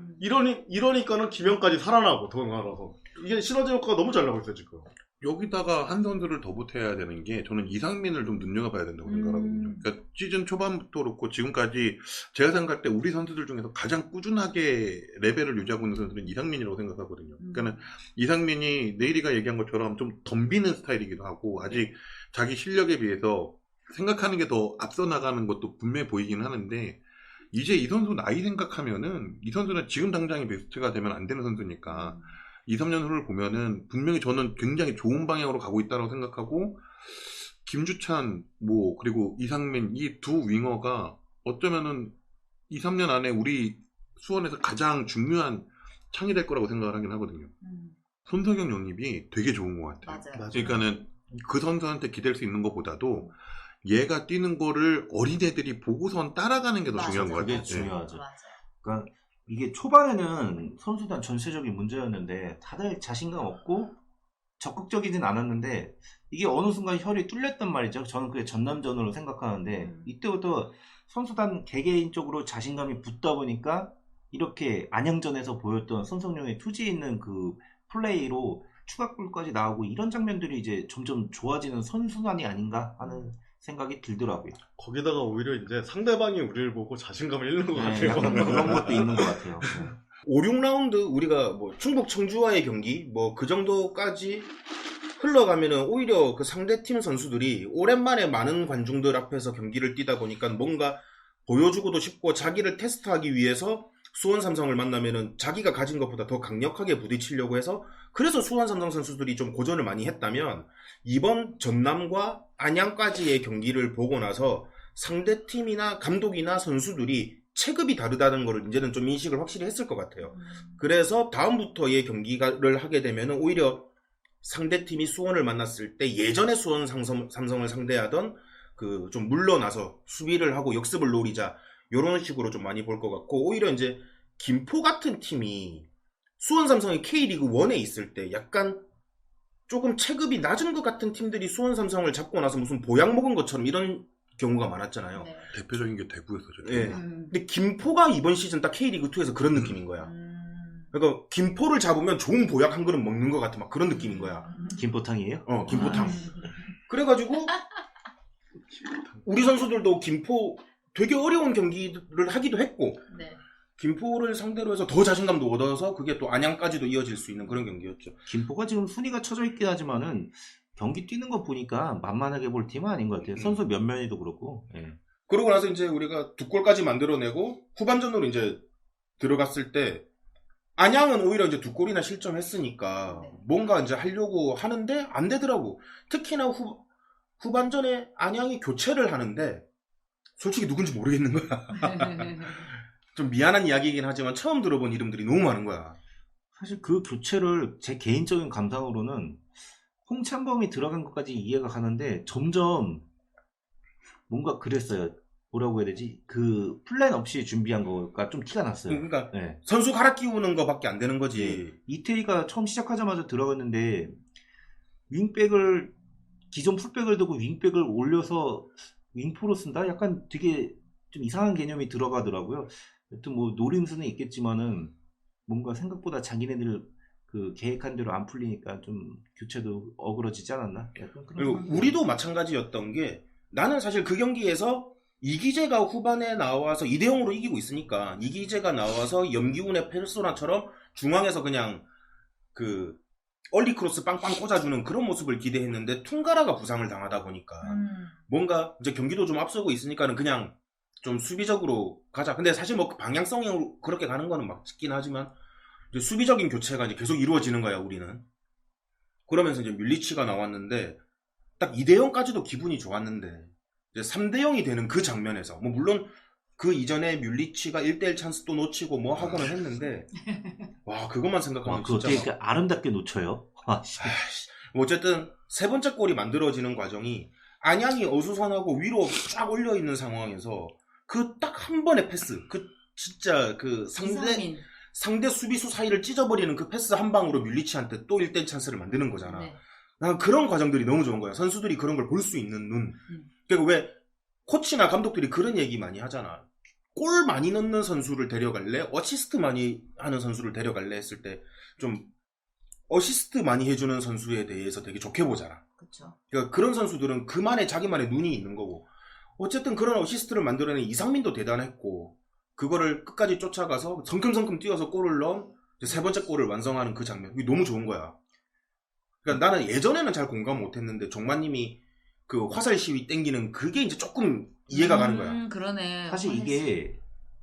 이러니까는 김현까지 살아나고 더 나아서 이게 시너지 효과가 너무 잘 나고 있어요 지금. 여기다가 한 선수를 더 보태야 되는 게 저는 이상민을 좀 눈여겨봐야 된다고 생각하거든요. 그러니까 시즌 초반부터 그렇고 지금까지 제가 생각할 때 우리 선수들 중에서 가장 꾸준하게 레벨을 유지하고 있는 선수는 이상민이라고 생각하거든요. 그러니까 내일이가 얘기한 것처럼 좀 덤비는 스타일이기도 하고 아직 자기 실력에 비해서 생각하는 게 더 앞서 나가는 것도 분명히 보이긴 하는데 이제 이 선수 나이 생각하면은 이 선수는 지금 당장이 베스트가 되면 안 되는 선수니까 2, 3년 후를 보면은 분명히 저는 굉장히 좋은 방향으로 가고 있다고 생각하고 김주찬 그리고 이상민 이 두 윙어가 어쩌면은 2, 3년 안에 우리 수원에서 가장 중요한 창이 될 거라고 생각을 하긴 하거든요. 손석영 영입이 되게 좋은 것 같아요. 맞아요. 그러니까는 그 선수한테 기댈 수 있는 것보다도 얘가 뛰는 거를 어린애들이 보고선 따라가는 게 더 맞아요. 중요한 것 같아요. 그게 중요하죠. 맞아요. 그러니까 이게 초반에는 선수단 전체적인 문제였는데 다들 자신감 없고 적극적이진 않았는데 이게 어느 순간 혈이 뚫렸단 말이죠. 저는 그게 전남전으로 생각하는데 이때부터 선수단 개개인적으로 자신감이 붙다 보니까 이렇게 안양전에서 보였던 손석영의 투지 있는 그 플레이로 추가골까지 나오고 이런 장면들이 이제 점점 좋아지는 선수단이 아닌가 하는 생각이 들더라고요. 거기다가 오히려 이제 상대방이 우리를 보고 자신감을 잃는 것 같아요. 약간 그런 것도 있는 것 같아요. 5, 6라운드 우리가 뭐 충북 청주와의 경기 그 정도까지 흘러가면은 오히려 그 상대팀 선수들이 오랜만에 많은 관중들 앞에서 경기를 뛰다 보니까 뭔가 보여주고도 싶고 자기를 테스트하기 위해서 수원 삼성을 만나면은 자기가 가진 것보다 더 강력하게 부딪히려고 해서 그래서 수원 삼성 선수들이 좀 고전을 많이 했다면 이번 전남과 안양까지의 경기를 보고 나서 상대팀이나 감독이나 선수들이 체급이 다르다는 거를 이제는 좀 인식을 확실히 했을 것 같아요. 그래서 다음부터의 경기를 하게 되면 오히려 상대팀이 수원을 만났을 때 예전에 수원 삼성을 상대하던 그 좀 물러나서 수비를 하고 역습을 노리자 이런 식으로 좀 많이 볼 것 같고 오히려 이제 김포 같은 팀이 수원 삼성이 K리그 1에 있을 때 약간 조금 체급이 낮은 것 같은 팀들이 수원 삼성을 잡고 나서 무슨 보약 먹은 것처럼 이런 경우가 많았잖아요. 네. 대표적인 게 대구였었죠. 예. 근데 김포가 이번 시즌 딱 K리그 2에서 그런 느낌인 거야. 그러니까 김포를 잡으면 좋은 보약 한 그릇 먹는 것 같은 막 그런 느낌인 거야. 김포탕이에요? 김포탕. 그래가지고 우리 선수들도 김포 되게 어려운 경기를 하기도 했고 네. 김포를 상대로 해서 더 자신감도 얻어서 그게 또 안양까지도 이어질 수 있는 그런 경기였죠. 김포가 지금 순위가 쳐져 있긴 하지만은 경기 뛰는 거 보니까 만만하게 볼 팀은 아닌 것 같아요. 선수 면면이도 그렇고. 예. 그러고 나서 이제 우리가 2골까지 만들어내고 후반전으로 이제 들어갔을 때 안양은 오히려 이제 2골이나 실점했으니까 뭔가 이제 하려고 하는데 안 되더라고. 특히나 후반전에 안양이 교체를 하는데 솔직히 누군지 모르겠는 거야. 좀 미안한 이야기이긴 하지만 처음 들어본 이름들이 너무 많은 거야. 사실 그 교체를 제 개인적인 감상으로는 홍찬범이 들어간 것까지 이해가 가는데 점점 뭔가 그랬어요. 뭐라고 해야 되지? 그 플랜 없이 준비한 거가 좀 티가 났어요. 그러니까 네. 선수 갈아 끼우는 거밖에 안 되는 거지. 이태리가 처음 시작하자마자 들어갔는데 윙백을 기존 풀백을 두고 윙백을 올려서 윙포로 쓴다? 약간 되게 좀 이상한 개념이 들어가더라고요. 여튼 뭐 노림수는 있겠지만은 뭔가 생각보다 자기네들 그 계획한 대로 안 풀리니까 좀 교체도 어그러지지 않았나? 약간 그런 그리고 생각이 우리도 마찬가지였던 게 나는 사실 그 경기에서 이기재가 후반에 나와서 2대0으로 이기고 있으니까 이기재가 나와서 염기훈의 페르소나처럼 중앙에서 그냥 그 얼리 크로스 빵빵 꽂아주는 그런 모습을 기대했는데 퉁가라가 부상을 당하다 보니까 뭔가 이제 경기도 좀 앞서고 있으니까는 그냥 좀 수비적으로 가자. 근데 사실 뭐 방향성으로 그렇게 가는 거는 맞긴 하지만 이제 수비적인 교체가 이제 계속 이루어지는 거야 우리는. 그러면서 이제 밀리치가 나왔는데 딱 2대0까지도 기분이 좋았는데 3대 0이 되는 그 장면에서 뭐 물론 그 이전에 뮬리치가 1대1 찬스 또 놓치고 뭐 하고는 했는데 와 그것만 생각하면 와, 그거 진짜 되게 아름답게 놓쳐요. 와, 씨. 뭐 어쨌든 세 번째 골이 만들어지는 과정이 안양이 어수선하고 위로 쫙 올려 있는 상황에서 그 딱 한 번의 패스, 그 진짜 그 이상민. 상대 수비수 사이를 찢어버리는 그 패스 한 방으로 뮬리치한테 또 1대1 찬스를 만드는 거잖아. 네. 난 그런 과정들이 너무 좋은 거야. 선수들이 그런 걸 볼 수 있는 눈. 그리고 왜 코치나 감독들이 그런 얘기 많이 하잖아. 골 많이 넣는 선수를 데려갈래? 어시스트 많이 하는 선수를 데려갈래? 했을 때 좀 어시스트 많이 해주는 선수에 대해서 되게 좋게 보잖아. 그쵸. 그러니까 그런 선수들은 그만의 자기만의 눈이 있는 거고 어쨌든 그런 어시스트를 만들어낸 이상민도 대단했고 그거를 끝까지 쫓아가서 성큼성큼 뛰어서 골을 넣은 이제 세 번째 골을 완성하는 그 장면 이게 너무 좋은 거야. 그러니까 나는 예전에는 잘 공감 못했는데 종마님이 그 화살 시위 땡기는 그게 이제 조금 이해가 가는 거야. 그러네. 사실 이게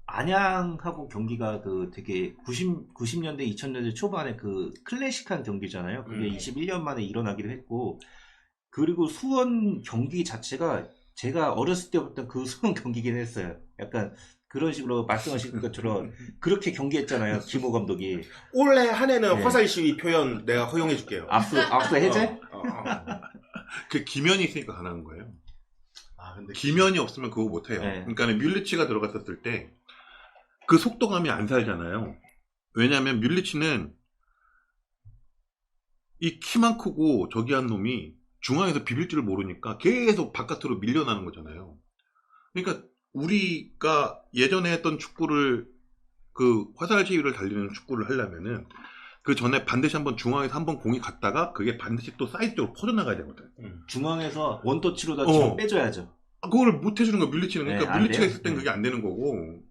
안양하고 경기가 그 되게 90년대 2000년대 초반에 그 클래식한 경기잖아요. 그게 21년 만에 일어나기도 했고 그리고 수원 경기 자체가 제가 어렸을 때 봤던 그 수원 경기긴 했어요. 약간 그런 식으로 말씀하신 것처럼 그렇게 경기했잖아요. 김호 감독이. 올해 한 해는 네. 화살 시위 표현 내가 허용해 줄게요. 압수 해제? 그 기면이 있으니까 가능한 거예요. 아 근데 기면이 없으면 그거 못해요. 네. 그러니까 뮬리치가 들어갔었을 때 그 속도감이 안 살잖아요. 왜냐하면 뮬리치는 이 키만 크고 저기 한 놈이 중앙에서 비빌 줄 모르니까 계속 바깥으로 밀려나는 거잖아요. 그러니까 우리가 예전에 했던 축구를 그 화살 시위를 달리는 축구를 하려면은 그 전에 반드시 한번 중앙에서 한번 공이 갔다가 그게 반드시 또 사이드 쪽으로 퍼져나가야 되거든. 중앙에서 원터치로 다 치고 빼줘야죠. 그걸 못 해주는 거야 뮬리치는. 그러니까 네, 뮬리치가 돼요. 있을 땐 그게 안 되는 거고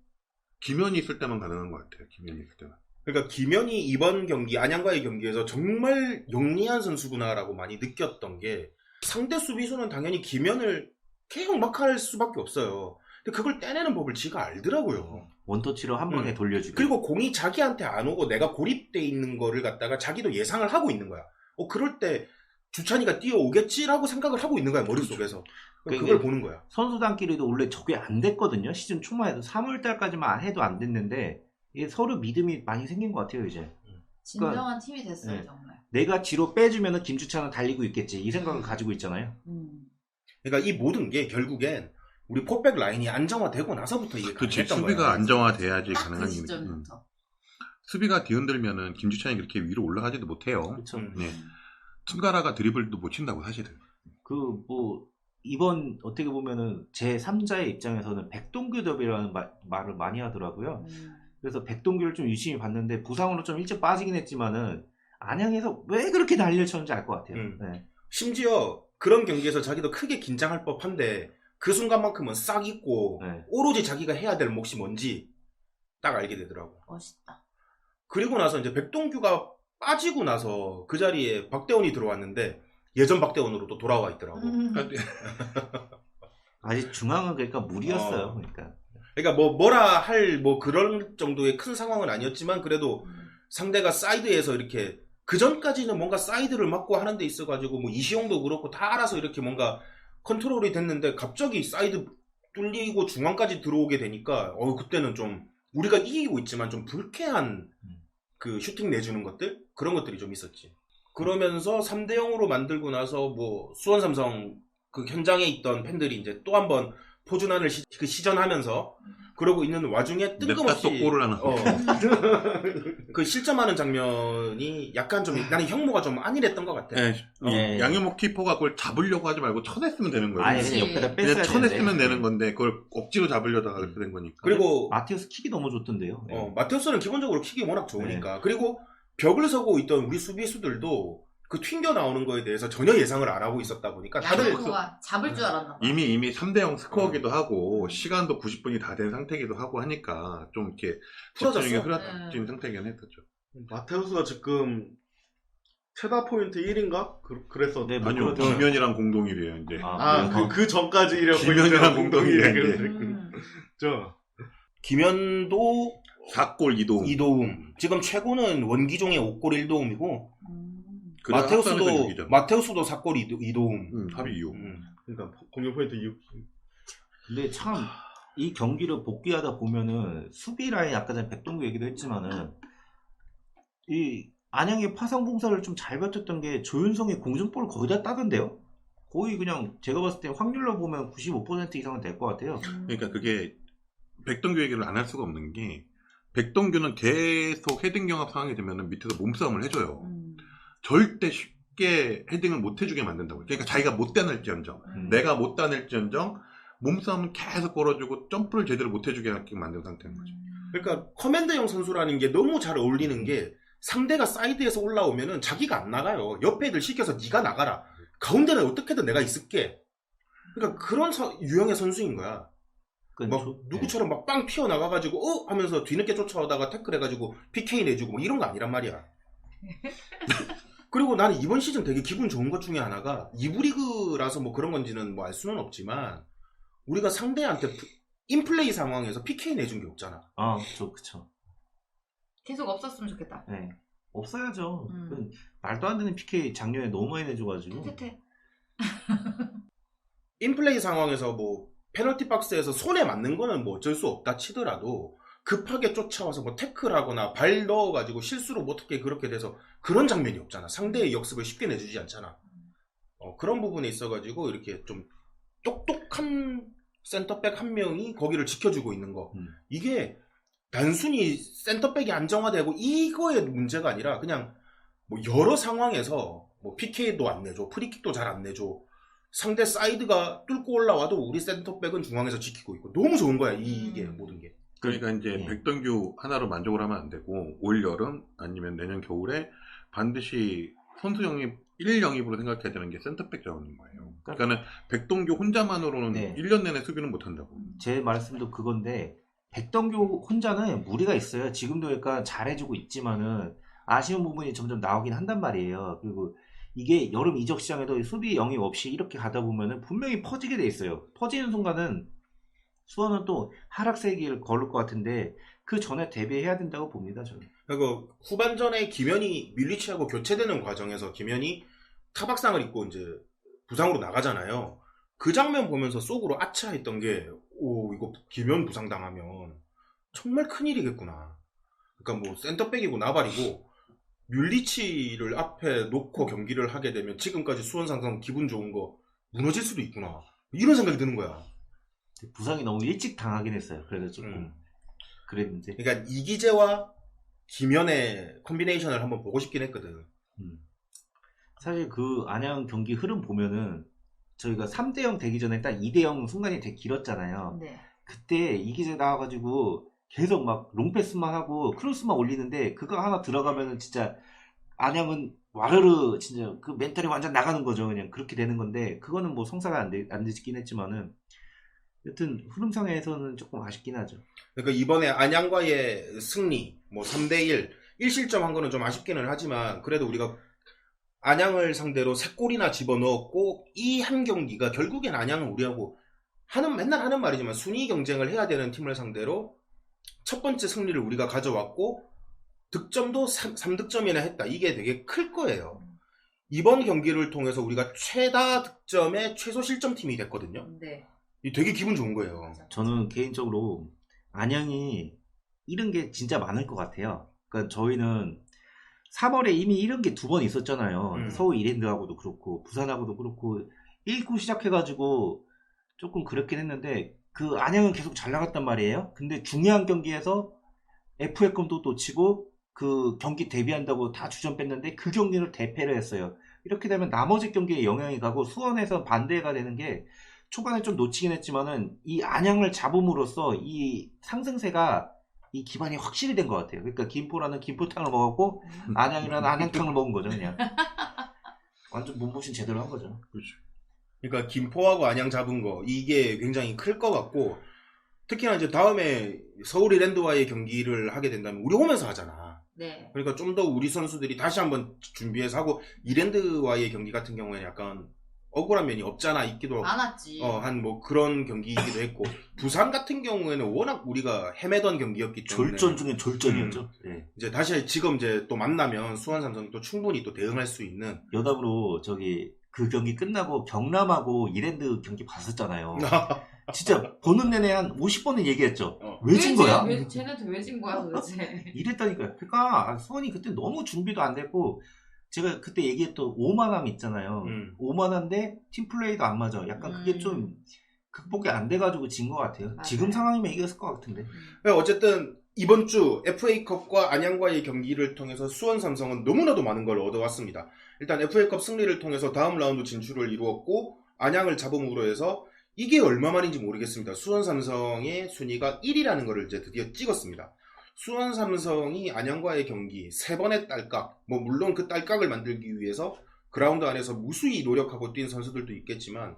기면이 있을 때만 가능한 것 같아요. 기면이 있을 때만. 그러니까 김현이 이번 경기 안양과의 경기에서 정말 영리한 선수구나라고 많이 느꼈던 게 상대 수비수는 당연히 김현을 계속 막할 수밖에 없어요. 근데 그걸 떼내는 법을 지가 알더라고요. 원터치로 한 번에 돌려주고. 그리고 공이 자기한테 안 오고 내가 고립돼 있는 거를 갖다가 자기도 예상을 하고 있는 거야. 그럴 때 주찬이가 뛰어오겠지라고 생각을 하고 있는 거야 머릿속에서. 그걸 보는 거야. 선수단끼리도 원래 저게 안 됐거든요. 시즌 초만 해도 3월달까지만 해도 안 됐는데 이게 서로 믿음이 많이 생긴 것 같아요 이제. 진정한 팀이 됐어요 네. 정말. 내가 뒤로 빼주면 김주찬은 달리고 있겠지 이 생각을 가지고 있잖아요. 그러니까 이 모든 게 결국엔 우리 포백 라인이 안정화되고 나서부터 이게 그렇지. 가능했던 수비가 거야. 안정화돼야지 딱 가능한 그 일이지. 시점부터. 수비가 뒤흔들면은 김주찬이 그렇게 위로 올라가지도 못해요. 그렇죠. 네. 툰가라가 드리블도 못 친다고 사실은. 그 뭐 이번 어떻게 보면은 제 3자의 입장에서는 백동규 더비라는 말을 많이 하더라고요. 그래서 백동규를 좀 유심히 봤는데 부상으로 좀 일찍 빠지긴 했지만은 안양에서 왜 그렇게 난리를 쳤는지 알 것 같아요. 네. 심지어 그런 경기에서 자기도 크게 긴장할 법한데 그 순간만큼은 싹 잊고 네. 오로지 자기가 해야 될 몫이 뭔지 딱 알게 되더라고. 멋있다. 그리고 나서 이제 백동규가 빠지고 나서 그 자리에 박대원이 들어왔는데 예전 박대원으로 또 돌아와 있더라고. 아직 중앙은 그러니까 무리였어요. 그러니까 뭐라 할 그런 정도의 큰 상황은 아니었지만 그래도 상대가 사이드에서 이렇게 그 전까지는 뭔가 사이드를 막고 하는 데 있어가지고 뭐 이시용도 그렇고 다 알아서 이렇게 뭔가 컨트롤이 됐는데 갑자기 사이드 뚫리고 중앙까지 들어오게 되니까 그때는 좀 우리가 이기고 있지만 좀 불쾌한 그 슈팅 내주는 것들 그런 것들이 좀 있었지. 그러면서 3대 0으로 만들고 나서 뭐 수원 삼성 그 현장에 있던 팬들이 이제 또 한번 포준환을 시전하면서 그러고 있는 와중에 뜬금없이 또 골을 하나. 그 실점하는 장면이 약간 좀 나는 형모가 좀 안일했던 것 같아. 예. 양현목 키퍼가 그걸 잡으려고 하지 말고 쳐냈으면 되는 거예요. 아예 그치. 옆에다 그냥 뺐어야 쳐냈으면 되는데. 되는 건데 그걸 억지로 잡으려다가 그렇게 된 거니까. 그리고 마티우스 킥이 너무 좋던데요. 네. 마테우스는 기본적으로 킥이 워낙 좋으니까. 그리고 벽을 서고 있던 우리 수비수들도 그 튕겨 나오는 거에 대해서 전혀 예상을 안 하고 있었다 보니까 다들 양현모가 잡을 줄 알았나 봐. 이미 3대0 스코어기도 하고 시간도 90분이 다 된 상태기도 하고 하니까 좀 이렇게 풀어졌어. 집중이 흐려진 상태긴 했었죠. 마테우스가 지금 최다 포인트 1인가? 그랬어. 네, 뭐 아니요, 그렇죠. 김현이랑 공동 1위에요 이제. 그 전까지 1위였고 김현이랑 공동이래. 저 김현도 4골 2도움. 2도움. 지금 최고는 원기종의 5골 1도움이고 마테우스도 마테우스도 4골 2도움. 합의 이후. 그러니까 공격 포인트 2. 근데 참 이 경기를 복귀하다 보면은 수비 라인 아까 전에 백동규 얘기도 했지만은 이 안양의 파상 공사를 좀 잘 버텼던 게 조윤성이 공중볼을 거의 다 따던데요. 거의 그냥 제가 봤을 때 확률로 보면 95% 이상은 될 것 같아요. 그러니까 그게 백동규 얘기를 안 할 수가 없는 게 백동규는 계속 헤딩 경합 상황이 되면 밑에서 몸싸움을 해줘요. 절대 쉽게 헤딩을 못 해주게 만든다고. 그러니까 자기가 못 다닐지언정, 내가 못 다닐지언정 몸싸움은 계속 걸어주고 점프를 제대로 못 해주게 만든 상태인 거죠. 그러니까 커맨드형 선수라는 게 너무 잘 어울리는 게 상대가 사이드에서 올라오면은 자기가 안 나가요. 옆에 애들 시켜서 네가 나가라. 가운데는 어떻게든 내가 있을게. 그러니까 그런 유형의 선수인 거야. 막 누구처럼 막 빵 튀어 나가가지고 하면서 뒤늦게 쫓아오다가 태클 해가지고 PK 내주고 뭐 이런 거 아니란 말이야. 그리고 나는 이번 시즌 되게 기분 좋은 것 중에 하나가 2부 리그라서 뭐 그런 건지는 뭐 알 수는 없지만 우리가 상대한테 인플레이 상황에서 PK 내준 게 없잖아. 아, 그쵸. 계속 없었으면 좋겠다. 네. 없어야죠. 말도 안 되는 PK 작년에 너무 많이 내줘가지고. 퇴퇴. 인플레이 상황에서 뭐 페널티 박스에서 손에 맞는 거는 뭐 어쩔 수 없다 치더라도 급하게 쫓아와서 뭐 태클하거나 발 넣어가지고 실수로 뭐 어떻게 그렇게 돼서 그런 장면이 없잖아. 상대의 역습을 쉽게 내주지 않잖아. 그런 부분에 있어가지고 이렇게 좀 똑똑한 센터백 한 명이 거기를 지켜주고 있는 거. 이게 단순히 센터백이 안정화되고 이거의 문제가 아니라 그냥 뭐 여러 상황에서 뭐 PK도 안 내줘, 프리킥도 잘 안 내줘. 상대 사이드가 뚫고 올라와도 우리 센터백은 중앙에서 지키고 있고 너무 좋은 거야 이게 모든 게. 그러니까 이제 백동규 하나로 만족을 하면 안 되고 올 여름 아니면 내년 겨울에 반드시 선수 영입 1 영입으로 생각해야 되는 게 센터백 자원인 거예요. 그러니까는 백동규 혼자만으로는 네. 1년 내내 수비는 못 한다고. 제 말씀도 그건데 백동규 혼자는 무리가 있어요. 지금도 그러니까 잘해주고 있지만은 아쉬운 부분이 점점 나오긴 한단 말이에요. 그리고 이게 여름 이적 시장에도 수비 영입 없이 이렇게 가다 보면은 분명히 퍼지게 돼 있어요. 퍼지는 순간은 수원은 또 하락세기를 걸을 것 같은데 그 전에 대비해야 된다고 봅니다. 저는. 그리고 후반전에 김현이 밀리치하고 교체되는 과정에서 김현이 타박상을 입고 이제 부상으로 나가잖아요. 그 장면 보면서 속으로 아차했던 게 이거 김현 부상당하면 정말 큰일이겠구나. 그러니까 뭐 센터백이고 나발이고 뮬리치를 앞에 놓고 경기를 하게 되면 지금까지 수원 상성 기분 좋은 거 무너질 수도 있구나. 이런 생각이 드는 거야. 부상이 너무 일찍 당하긴 했어요. 그래서 조금 그랬는데. 그러니까 이기재와 김현의 콤비네이션을 한번 보고 싶긴 했거든. 사실 그 안양 경기 흐름 보면은 저희가 3대0 되기 전에 딱 2대0 순간이 되게 길었잖아요. 네. 그때 이기재 나와가지고 계속 막 롱패스만 하고 크로스만 올리는데 그거 하나 들어가면은 진짜 안양은 와르르 진짜 그 멘탈이 완전 나가는 거죠. 그냥 그렇게 되는 건데 그거는 뭐 성사가 안 되긴 했지만은 여튼 흐름상에서는 조금 아쉽긴 하죠. 그러니까 이번에 안양과의 승리 뭐 3대1 1실점 한 거는 좀 아쉽기는 하지만 그래도 우리가 안양을 상대로 3골이나 집어넣었고 이 한 경기가 결국엔 안양은 우리하고 맨날 하는 말이지만 순위 경쟁을 해야 되는 팀을 상대로 첫 번째 승리를 우리가 가져왔고 득점도 3득점이나 했다. 이게 되게 클 거예요. 이번 경기를 통해서 우리가 최다 득점의 최소 실점 팀이 됐거든요. 네. 되게 기분 좋은 거예요. 저는 개인적으로 안양이 잃은 게 진짜 많을 것 같아요. 그러니까 저희는 3월에 이미 잃은 게 2번 있었잖아요. 서울 이랜드하고도 그렇고 부산하고도 그렇고 1구 시작해가지고 조금 그렇긴 했는데 그 안양은 계속 잘 나갔단 말이에요. 근데 중요한 경기에서 FA컵도 놓치고 그 경기 데뷔한다고 다 주전 뺐는데 그 경기를 대패를 했어요. 이렇게 되면 나머지 경기에 영향이 가고 수원에서 반대가 되는 게 초반에 좀 놓치긴 했지만은 이 안양을 잡음으로써 이 상승세가 이 기반이 확실히 된 것 같아요. 그러니까 김포라는 김포탕을 먹었고 안양이라는 안양탕을 먹은 거죠, 그냥. 완전 몸보신 제대로 한 거죠. 그렇죠. 그러니까 김포하고 안양 잡은 거 이게 굉장히 클 것 같고 특히나 이제 다음에 서울 이랜드와의 경기를 하게 된다면 우리 홈에서 하잖아. 네. 그러니까 좀 더 우리 선수들이 다시 한번 준비해서 하고 이랜드와의 경기 같은 경우에는 약간 억울한 면이 없잖아 있기도 하고 많았지. 한 뭐 그런 경기이기도 했고 부산 같은 경우에는 워낙 우리가 헤매던 경기였기 때문에 졸전 중에 졸전이었죠. 네. 이제 다시 지금 이제 또 만나면 수원 삼성이 또 충분히 또 대응할 수 있는 여담으로 저기 그 경기 끝나고 경남하고 이랜드 경기 봤었잖아요. 진짜 보는 내내 한 50번은 얘기했죠. 왜 진 거야? 쟤네한테 왜 진 거야 도대체? 이랬다니까요. 그러니까 수원이 그때 너무 준비도 안 됐고 제가 그때 얘기했던 오만함 있잖아요. 오만한데 팀플레이도 안 맞아. 약간 그게 좀 극복이 안 돼가지고 진 것 같아요. 맞아요. 지금 상황이면 이겼을 것 같은데. 어쨌든 이번 주 FA컵과 안양과의 경기를 통해서 수원 삼성은 너무나도 많은 걸 얻어왔습니다. 일단 FA컵 승리를 통해서 다음 라운드 진출을 이루었고 안양을 잡음으로 해서 이게 얼마만인지 모르겠습니다. 수원 삼성의 순위가 1위라는 것을 이제 드디어 찍었습니다. 수원 삼성이 안양과의 경기 3번의 딸깍, 뭐 물론 그 딸깍을 만들기 위해서 그라운드 안에서 무수히 노력하고 뛴 선수들도 있겠지만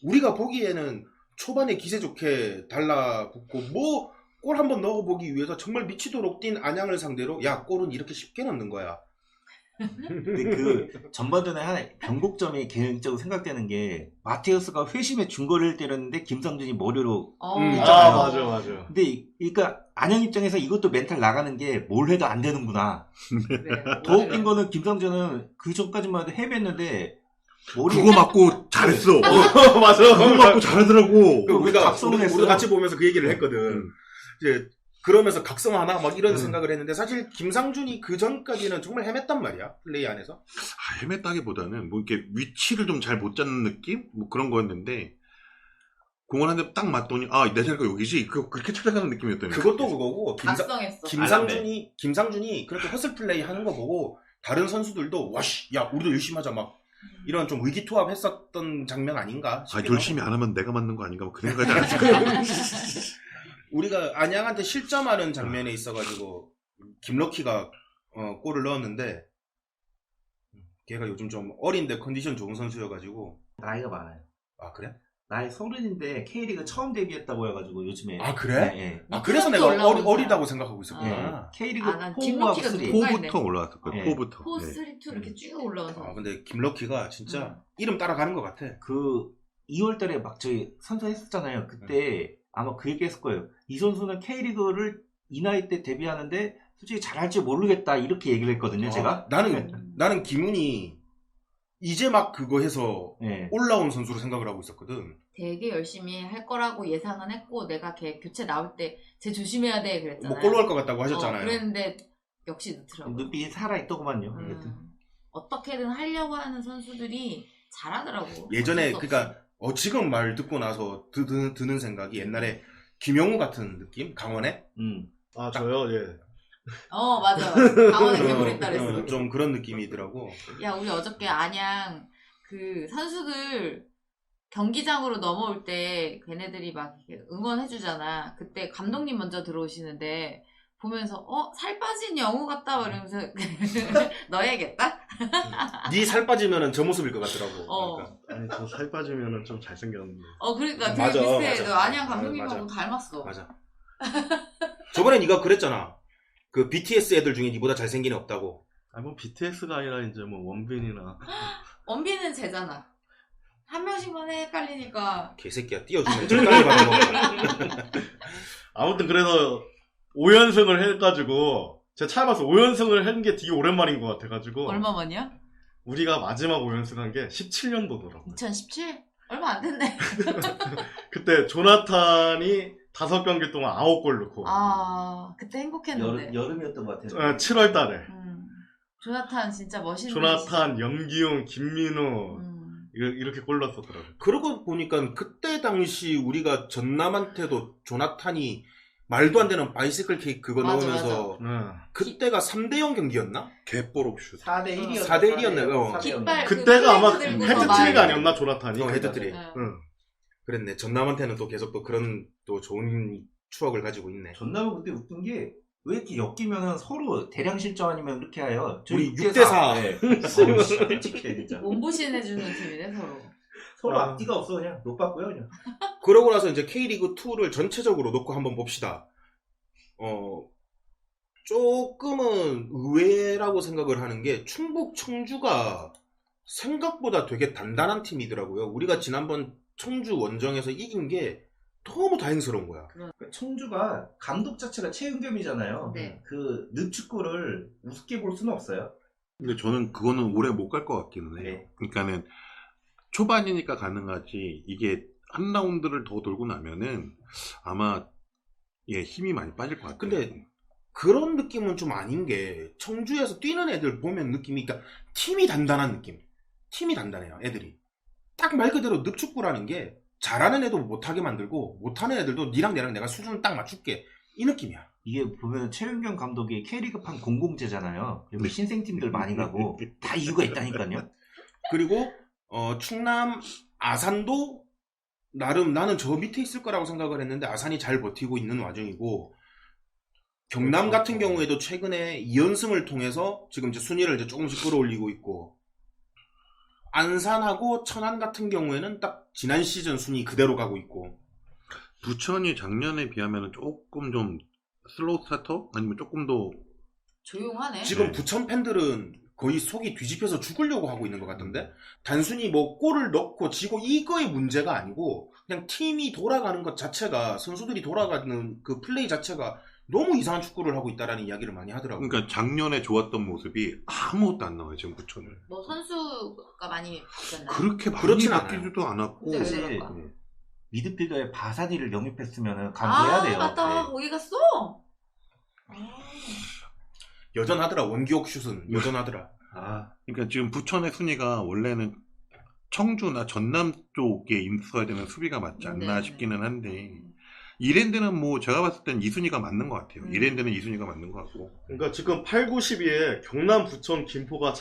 우리가 보기에는 초반에 기세 좋게 달라붙고 뭐 골 한번 넣어보기 위해서 정말 미치도록 뛴 안양을 상대로 야 골은 이렇게 쉽게 넣는 거야. 근데 그 전반전에 하나 변곡점이 개인적으로 생각되는 게 마테우스가 회심에 중거리를 때렸는데 김상준이 머리로 아 맞아. 근데 그러니까 안양 입장에서 이것도 멘탈 나가는 게 뭘 해도 안 되는구나. 네, 더 웃긴 거는 김상준은 그 전까지만 해도 헤맸는데 머리에 그거 맞고 잘했어. 맞아. 그거 맞고 잘하더라고. 우리가 각성을 했어. 우리 같이 보면서 그 얘기를 했거든. 이제 그러면서 각성하나 막 이런 생각을 했는데 사실 김상준이 그 전까지는 정말 헤맸단 말이야 플레이 안에서. 헤맸다기보다는 뭐 이렇게 위치를 좀 잘 못 잡는 느낌? 뭐 그런 거였는데 공을 한 대 딱 맞더니 내 자리가 여기지? 그렇게 찾아가는 느낌이었다는 그것도 그거고 각성했어. 김상준이 그렇게 허슬 플레이 하는 거 보고 다른 선수들도 와씨 야 우리도 열심히 하자 막 이런 좀 의기투합했었던 장면 아닌가 싶기도 열심히 안 하면 내가 맞는 거 아닌가 뭐 그 생각하지 않았을까. 우리가 안양한테 실점하는 장면에 있어가지고 김럭키가 골을 넣었는데 걔가 요즘 좀 어린데 컨디션 좋은 선수여가지고. 나이가 많아요. 아 그래? 나이 30인데 K리그 처음 데뷔했다고 해가지고 요즘에. 아 그래? 네. 아 그래서 내가 어리다고 생각하고 있었구나. K리그 난 4하고 김럭키가 3. 누구가 있네. 4부터 올라왔을 거예요. 네. 4부터. 4, 3, 2 이렇게 쭉 올라와서. 아 근데 김럭키가 진짜 이름 따라가는 것 같아. 그 2월달에 막 저희 선수했었잖아요. 그때 아마 그 얘기했을 거예요. 이 선수는 K리그를 이 나이 때 데뷔하는데 솔직히 잘할지 모르겠다 이렇게 얘기를 했거든요. 제가. 나는 김훈이 이제 막 그거 해서 네. 올라온 선수로 생각을 하고 있었거든. 되게 열심히 할 거라고 예상은 했고 내가 걔 교체 나올 때 쟤 조심해야 돼 그랬잖아요. 뭐 골로 할 것 같다고 하셨잖아요. 그랬는데 역시 넣더라고요. 눈빛이 살아있더구만요. 어떻게든 하려고 하는 선수들이 잘하더라고. 예전에 어쩔 수 그러니까 지금 말 듣고 나서 드는 생각이 옛날에 김영우 같은 느낌? 강원에? 아 저요 예. 맞아. 강원에 괴물이 있다랬어. 좀 그런 느낌이더라고. 야 우리 어저께 안양 그 선수들 경기장으로 넘어올 때 걔네들이 막 응원해주잖아. 그때 감독님 먼저 들어오시는데 보면서 살 빠진 영우 같다 이러면서 너 해야겠다? 네 살 빠지면은 저 모습일 것 같더라고. 그러니까. 아니 저 살 빠지면은 좀 잘생겼는데. 그러니까 되게 맞아, 비슷해. 맞아. 너 안양 감독님하고 맞아. 닮았어. 맞아. 저번에 네가 그랬잖아. 그 BTS 애들 중에 니보다 잘생긴 애 없다고. 뭐 BTS가 아니라 이제 뭐 원빈이나. 원빈은 쟤잖아. 한 명씩만 헷갈리니까. 개새끼야 띄워주면 적당히 받아먹어. 아무튼 그래서 5연승을 해가지고 제가 찾아봐서 5연승을 한 게 되게 오랜만인 것 같아가지고. 얼마 만이야? 우리가 마지막 5연승 한 게 17년도더라고요. 2017? 얼마 안 됐네. 그때 조나탄이 5경기 동안 9골 넣고. 그때 행복했는데. 여름이었던 것 같아요. 7월 달에. 조나탄 진짜 멋있는. 조나탄, 염기용, 김민우. 이렇게 골 넣었더라고요. 그러고 보니까 그때 당시 우리가 전남한테도 조나탄이 말도 안 되는 바이시클 킥 그거 맞아, 넣으면서 그때가 3대0 경기였나? 개뽀록 슛. 4대1이었어요. 4대1이었네. 깃발 그때가 아마 플레이트 들고서 헤드트릭 막- 아니었나 조나탄이? 헤드트릭. 응. 그랬네. 전남한테는 또 계속 또 그런 또 좋은 추억을 가지고 있네. 전남은 근데 웃긴 게 왜 이렇게 엮이면은 서로 대량 실점 아니면 이렇게 해요. 우리 6대4. 네. 끔찍해 진짜. 몸보신 해주는 팀이네 서로. 서로 앞뒤가 없어 그냥 높았고요 그냥. 그러고 나서 이제 K리그2를 전체적으로 놓고 한번 봅시다. 조금은 의외라고 생각을 하는 게 충북 청주가 생각보다 되게 단단한 팀이더라고요. 우리가 지난번 청주 원정에서 이긴 게 너무 다행스러운 거야. 그러니까 청주가 감독 자체가 최은겸이잖아요. 네. 그 늪축구를 우습게 볼 수는 없어요. 근데 저는 그거는 오래 못 갈 것 같기는 해요. 네. 그러니까는 초반이니까 가능하지 이게 한 라운드를 더 돌고 나면은 아마 예, 힘이 많이 빠질 것 같아요. 근데 그런 느낌은 좀 아닌 게 청주에서 뛰는 애들 보면 느낌이 그러니까 팀이 단단한 느낌. 팀이 단단해요. 애들이. 딱 말 그대로 늪축구라는 게 잘하는 애도 못하게 만들고 못하는 애들도 니랑 내랑 내가 수준을 딱 맞출게. 이 느낌이야. 이게 보면 최윤경 감독이 K리그판 공공재잖아요. 그리고 신생팀들 많이 가고 다 이유가 있다니까요. 그리고 충남 아산도 나름 나는 저 밑에 있을 거라고 생각을 했는데 아산이 잘 버티고 있는 와중이고 경남 같은 경우에도 최근에 2연승을 통해서 지금 이제 순위를 이제 조금씩 끌어올리고 있고 안산하고 천안 같은 경우에는 딱 지난 시즌 순위 그대로 가고 있고 부천이 작년에 비하면 조금 좀 슬로우 스타터? 아니면 조금 더 조용하네. 지금 네. 부천 팬들은 거의 속이 뒤집혀서 죽으려고 하고 있는 것 같던데 단순히 뭐 골을 넣고 지고 이거의 문제가 아니고 그냥 팀이 돌아가는 것 자체가 선수들이 돌아가는 그 플레이 자체가 너무 이상한 축구를 하고 있다라는 이야기를 많이 하더라고요. 그러니까 작년에 좋았던 모습이 아무것도 안 나와요 지금 부천을. 뭐 선수가 많이 바뀌었나? 그렇게 많이 그렇진 바뀌지도 않았고 근데 왜 사실 그럴까? 미드필더에 바사디를 영입했으면 감수해야 돼요. 맞다. 네. 거기 갔어. 아. 여전하더라. 원기옥 슛은 여전하더라. 아, 그러니까 지금 부천의 순위가 원래는 청주나 전남 쪽에 있어야 되는 수비가 맞지 않나 네. 싶기는 한데 이랜드는 뭐 제가 봤을 땐 2순위가 맞는 것 같아요. 이랜드는 2순위가 맞는 것 같고. 그러니까 지금 8, 9, 10위에 경남, 부천, 김포가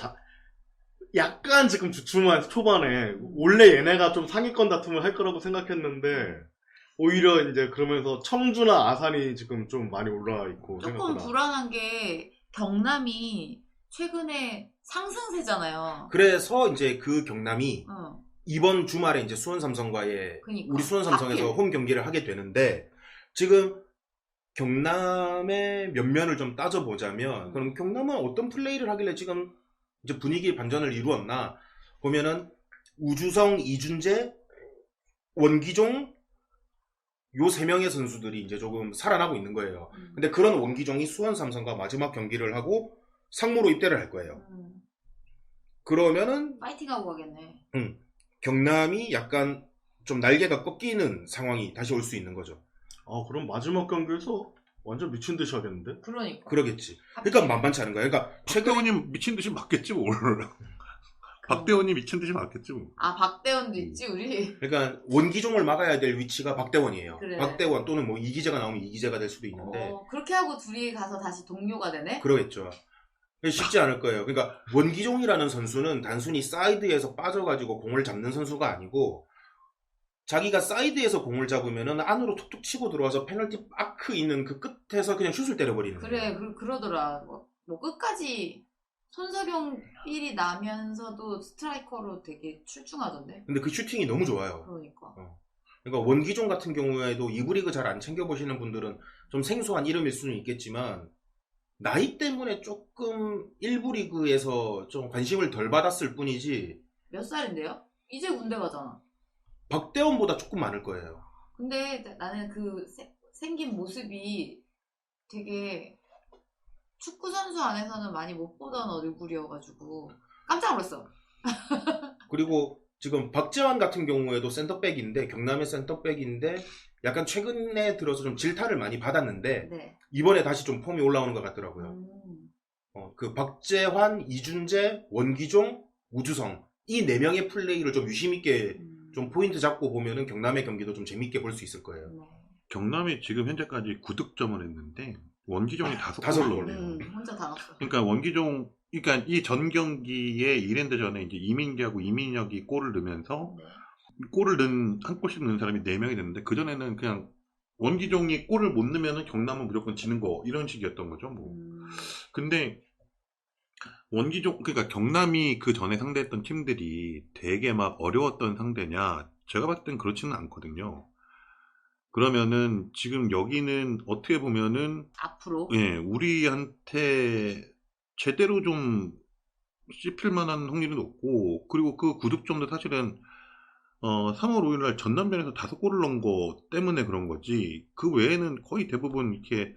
약간 지금 주춤한 초반에 원래 얘네가 좀 상위권 다툼을 할 거라고 생각했는데 오히려 이제 그러면서 청주나 아산이 지금 좀 많이 올라와 있고 조금 생각보다. 불안한 게 경남이 최근에 상승세잖아요. 그래서 이제 그 경남이 어, 이번 주말에 이제 수원 삼성과의 그러니까. 우리 수원 삼성에서 하필. 홈 경기를 하게 되는데 지금 경남의 면면을 좀 따져보자면 그럼 경남은 어떤 플레이를 하길래 지금 이제 분위기 반전을 이루었나 보면은 우주성, 이준재, 원기종 요 세 명의 선수들이 이제 조금 살아나고 있는 거예요. 근데 그런 원기종이 수원 삼성과 마지막 경기를 하고 상무로 입대를 할 거예요. 그러면은 파이팅하고 가겠네. 경남이 약간 좀 날개가 꺾이는 상황이 다시 올 수 있는 거죠. 아 그럼 마지막 경기에서 완전 미친 듯이 하겠는데? 그러니까. 그러겠지. 그러니까 만만치 않은 거야. 그러니까 최근에 박대원이 미친 듯이 맞겠지 뭘. 박대원이 미친 듯이 맞겠지 뭐. 아 박대원도 있지 우리. 그러니까 원기종을 막아야 될 위치가 박대원이에요. 그래. 박대원 또는 뭐 이기재가 나오면 이기재가 될 수도 있는데 그렇게 하고 둘이 가서 다시 동료가 되네. 그러겠죠. 쉽지 않을 거예요. 그러니까 원기종이라는 선수는 단순히 사이드에서 빠져가지고 공을 잡는 선수가 아니고 자기가 사이드에서 공을 잡으면은 안으로 툭툭 치고 들어와서 페널티 아크 있는 그 끝에서 그냥 슛을 때려버리는 거예요. 그래 그러더라. 뭐 끝까지 손석영 1이 나면서도 스트라이커로 되게 출중하던데. 근데 그 슈팅이 너무 좋아요. 그러니까. 그러니까 원기종 같은 경우에도 2부 리그 잘 안 챙겨보시는 분들은 좀 생소한 이름일 수는 있겠지만 나이 때문에 조금 1부 리그에서 좀 관심을 덜 받았을 뿐이지 몇 살인데요? 이제 군대 가잖아. 박대원보다 조금 많을 거예요. 근데 나는 그 생긴 모습이 되게 축구 선수 안에서는 많이 못 보던 얼굴이어가지고 깜짝 놀랐어. 그리고 지금 박재환 같은 경우에도 센터백인데 경남의 센터백인데 약간 최근에 들어서 좀 질타를 많이 받았는데 네. 이번에 다시 좀 폼이 올라오는 것 같더라고요. 그 박재환, 이준재, 원기종, 우주성 이 4명의 플레이를 좀 유심 있게 좀 포인트 잡고 보면은 경남의 경기도 좀 재밌게 볼 수 있을 거예요. 네. 경남이 지금 현재까지 9득점을 했는데 원기종이 5골을 다섯 넣었네요. 혼자 다 넣었어. 그러니까 원기종, 그러니까 이 전 경기에 이랜드전에 이제 이민기하고 이민혁이 골을 넣으면서 네. 골을 한 골씩 넣은 사람이 4명이 됐는데 그 전에는 그냥 원기종이 골을 못 넣으면은 경남은 무조건 지는 거 이런 식이었던 거죠. 뭐. 근데 원기종, 그러니까 경남이 그 전에 상대했던 팀들이 되게 막 어려웠던 상대냐? 제가 봤을 땐 그렇지는 않거든요. 그러면은 지금 여기는 어떻게 보면은 앞으로. 예, 우리한테 제대로 좀 씹힐 만한 확률이 높고, 그리고 그 9득점도 사실은 3월 5일날 전남전에서 5골을 넣은 거 때문에 그런 거지, 그 외에는 거의 대부분 이렇게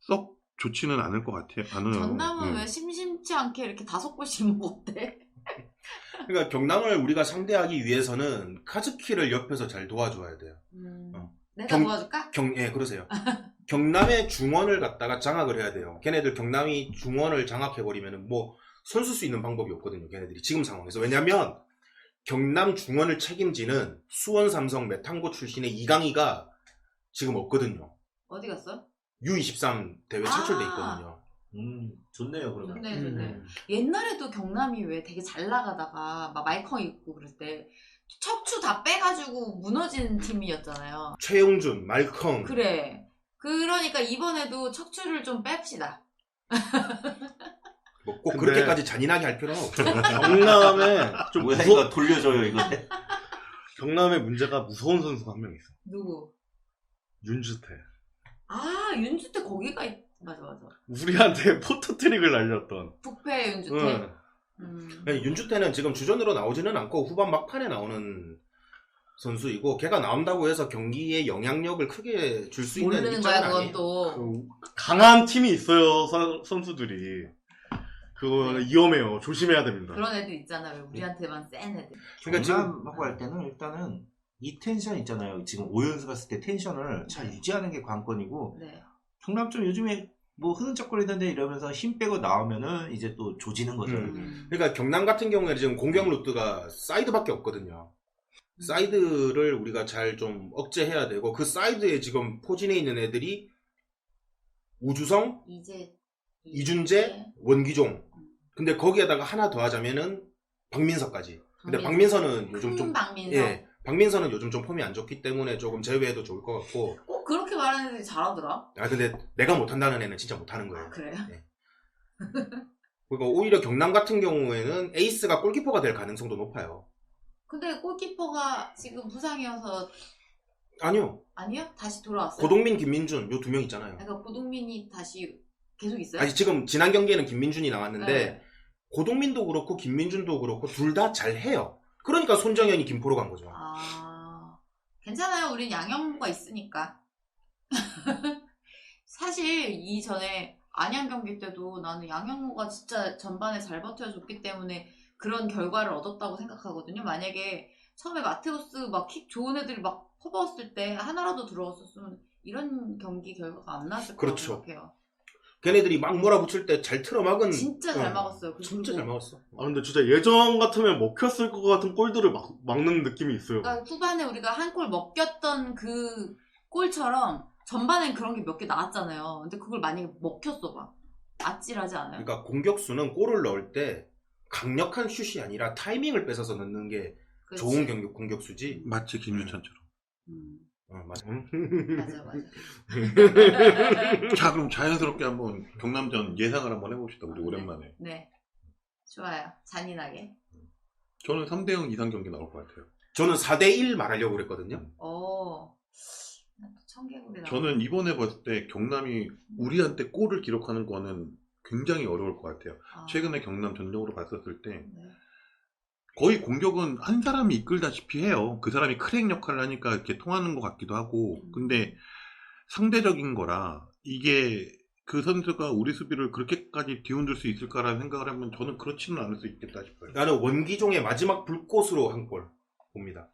썩 좋지는 않을 것 같아요. 전남은 왜 심심치 않게 이렇게 5골씩 먹었대? 그러니까 경남을 우리가 상대하기 위해서는 카즈키를 옆에서 잘 도와줘야 돼요. 내가 경- 도와줄까? 예, 그러세요. 경남의 중원을 갖다가 장악을 해야 돼요. 걔네들 경남이 중원을 장악해버리면 뭐 손 쓸 수 있는 방법이 없거든요. 걔네들이 지금 상황에서. 왜냐면 경남 중원을 책임지는 수원 삼성 메탄고 출신의 이강희가 지금 없거든요. 어디 갔어? U23 대회 차출돼 있거든요. 좋네요, 그러면. 좋네, 좋네. 옛날에도 경남이 왜 되게 잘 나가다가 막 말컹 있고 그럴 때 척추 다 빼가지고 무너진 팀이었잖아요. 최용준, 말컹. 그래. 그러니까 이번에도 척추를 좀 뺍시다. 뭐 꼭 근데- 그렇게까지 잔인하게 할 필요는 없죠. 경남에 좀 뭐야, 이거 돌려줘요, 이거. 경남의 문제가 무서운 선수가 한 명 있어. 누구? 윤주태. 아, 윤주태 거기가 맞아. 우리한테 포토트릭을 날렸던. 북패 윤주태. 응. 윤주태는 지금 주전으로 나오지는 않고 후반 막판에 나오는 선수이고 걔가 나온다고 해서 경기에 영향력을 크게 줄 수 있는 모르는 입장은 거야, 그건 아니에요. 또. 강한 팀이 있어요, 선수들이. 그거 위험해요. 조심해야 됩니다. 그런 애들 있잖아. 왜 우리한테만 센 애들. 그러니까 지금 경남하고 할 때는 일단은 이 텐션 있잖아요. 지금 5연승 갔을 때 텐션을 잘 유지하는 게 관건이고, 네. 경남 좀 요즘에 뭐 흐느적거리던데 이러면서 힘 빼고 나오면은 이제 또 조지는 거죠. 그러니까 경남 같은 경우에는 지금 공격 루트가 사이드밖에 없거든요. 사이드를 우리가 잘 좀 억제해야 되고 그 사이드에 지금 포진해 있는 애들이 우주성, 이준재, 원기종. 근데 거기에다가 하나 더 하자면은 박민서까지. 근데 박민서는 요즘 좀 박민서. 예, 박민서는 요즘 좀 폼이 안 좋기 때문에 조금 제외해도 좋을 것 같고. 꼭 그렇게 말하는 애들이 잘하더라. 아 근데 내가 못한다는 애는 진짜 못하는 거예요. 그래요? 그리고 오히려 경남 같은 경우에는 에이스가 골키퍼가 될 가능성도 높아요. 근데 골키퍼가 지금 부상이어서 아니요. 아니요? 다시 돌아왔어요. 고동민, 김민준 요 두 명 있잖아요. 그러니까 고동민이 다시 계속 있어요? 아니 지금 지난 경기에는 김민준이 나왔는데 네. 고동민도 그렇고 김민준도 그렇고 둘 다 잘해요. 그러니까 손정현이 김포로 간 거죠. 아, 괜찮아요. 우린 양현모가 있으니까. 사실 이전에 안양 경기 때도 나는 양현모가 진짜 전반에 잘 버텨줬기 때문에 그런 결과를 얻었다고 생각하거든요. 만약에 처음에 마테우스 막 킥 좋은 애들이 막 퍼부었을 때 하나라도 들어왔었으면 이런 경기 결과가 안 나왔을 거라고 그렇죠. 생각해요. 걔네들이 막 몰아붙일 때 잘 틀어막은 진짜 잘 막았어요. 진짜 잘 막았어. 아, 근데 진짜 예전 같으면 먹혔을 것 같은 골들을 막는 느낌이 있어요. 그러니까 후반에 우리가 한 골 먹겼던 그 골처럼 전반엔 그런 게 몇 개 나왔잖아요. 근데 그걸 만약에 먹혔어 봐. 아찔하지 않아요? 그러니까 공격수는 골을 넣을 때 강력한 슛이 아니라 타이밍을 뺏어서 넣는 게 그렇지. 좋은 공격수지. 마치 김유찬처럼. 맞아. 맞아. 자, 그럼 자연스럽게 한번 경남전 예상을 한번 해봅시다. 우리 오랜만에. 네. 좋아요. 잔인하게. 저는 3대0 이상 경기 나올 것 같아요. 저는 4대1 말하려고 그랬거든요. 청개구리 나와. 저는 이번에 봤을 때 경남이 우리한테 골을 기록하는 거는 굉장히 어려울 것 같아요. 최근에 경남 전적으로 봤었을 때 네. 거의 공격은 한 사람이 이끌다시피 해요. 그 사람이 크랙 역할을 하니까 이렇게 통하는 것 같기도 하고. 근데 상대적인 거라 이게 그 선수가 우리 수비를 그렇게까지 뒤흔들 수 있을까라는 생각을 하면 저는 그렇지는 않을 수 있겠다 싶어요. 나는 원기종의 마지막 불꽃으로 한 골 봅니다.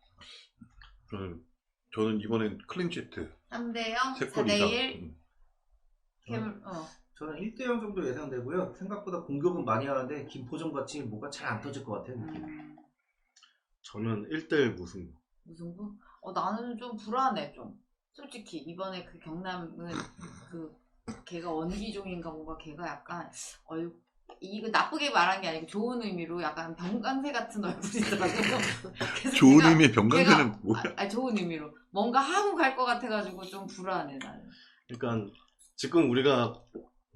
저는 이번엔 클린시트 3대0, 3골 4대1. 이상. 저는 1대0 정도 예상되고요. 생각보다 공격은 많이 하는데 김포정 같이 뭐가 잘 안 터질 것 같아요. 느낌. 저는 1대1 무승부. 무승부? 나는 좀 불안해 좀. 솔직히 이번에 그 경남은 걔가 원기종인가 뭔가 걔가 약간 이거 나쁘게 말한 게 아니고 좋은 의미로 약간 병강세 같은 얼굴이더라고요. 그래서 좋은 걔가- 의미의 병강세는 뭐야? 좋은 의미로 뭔가 하고 갈 것 같아가지고 좀 불안해 나는. 그러니까 지금 우리가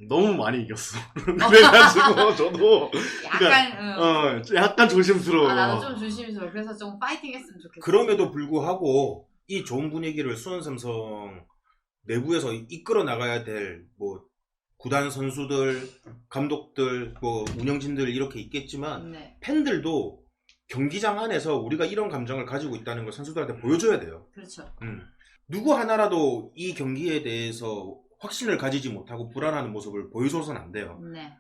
너무 많이 이겼어. 그래가지고 저도 약간 약간 조심스러워. 나도 좀 조심스러워. 그래서 좀 파이팅 했으면 좋겠어. 그럼에도 불구하고 이 좋은 분위기를 수원 삼성 내부에서 이끌어 나가야 될 뭐 구단 선수들, 감독들, 뭐 운영진들 이렇게 있겠지만 네. 팬들도 경기장 안에서 우리가 이런 감정을 가지고 있다는 걸 선수들한테 보여줘야 돼요. 그렇죠. 누구 하나라도 이 경기에 대해서 확신을 가지지 못하고 불안하는 모습을 보여줘서는 안 돼요. 네.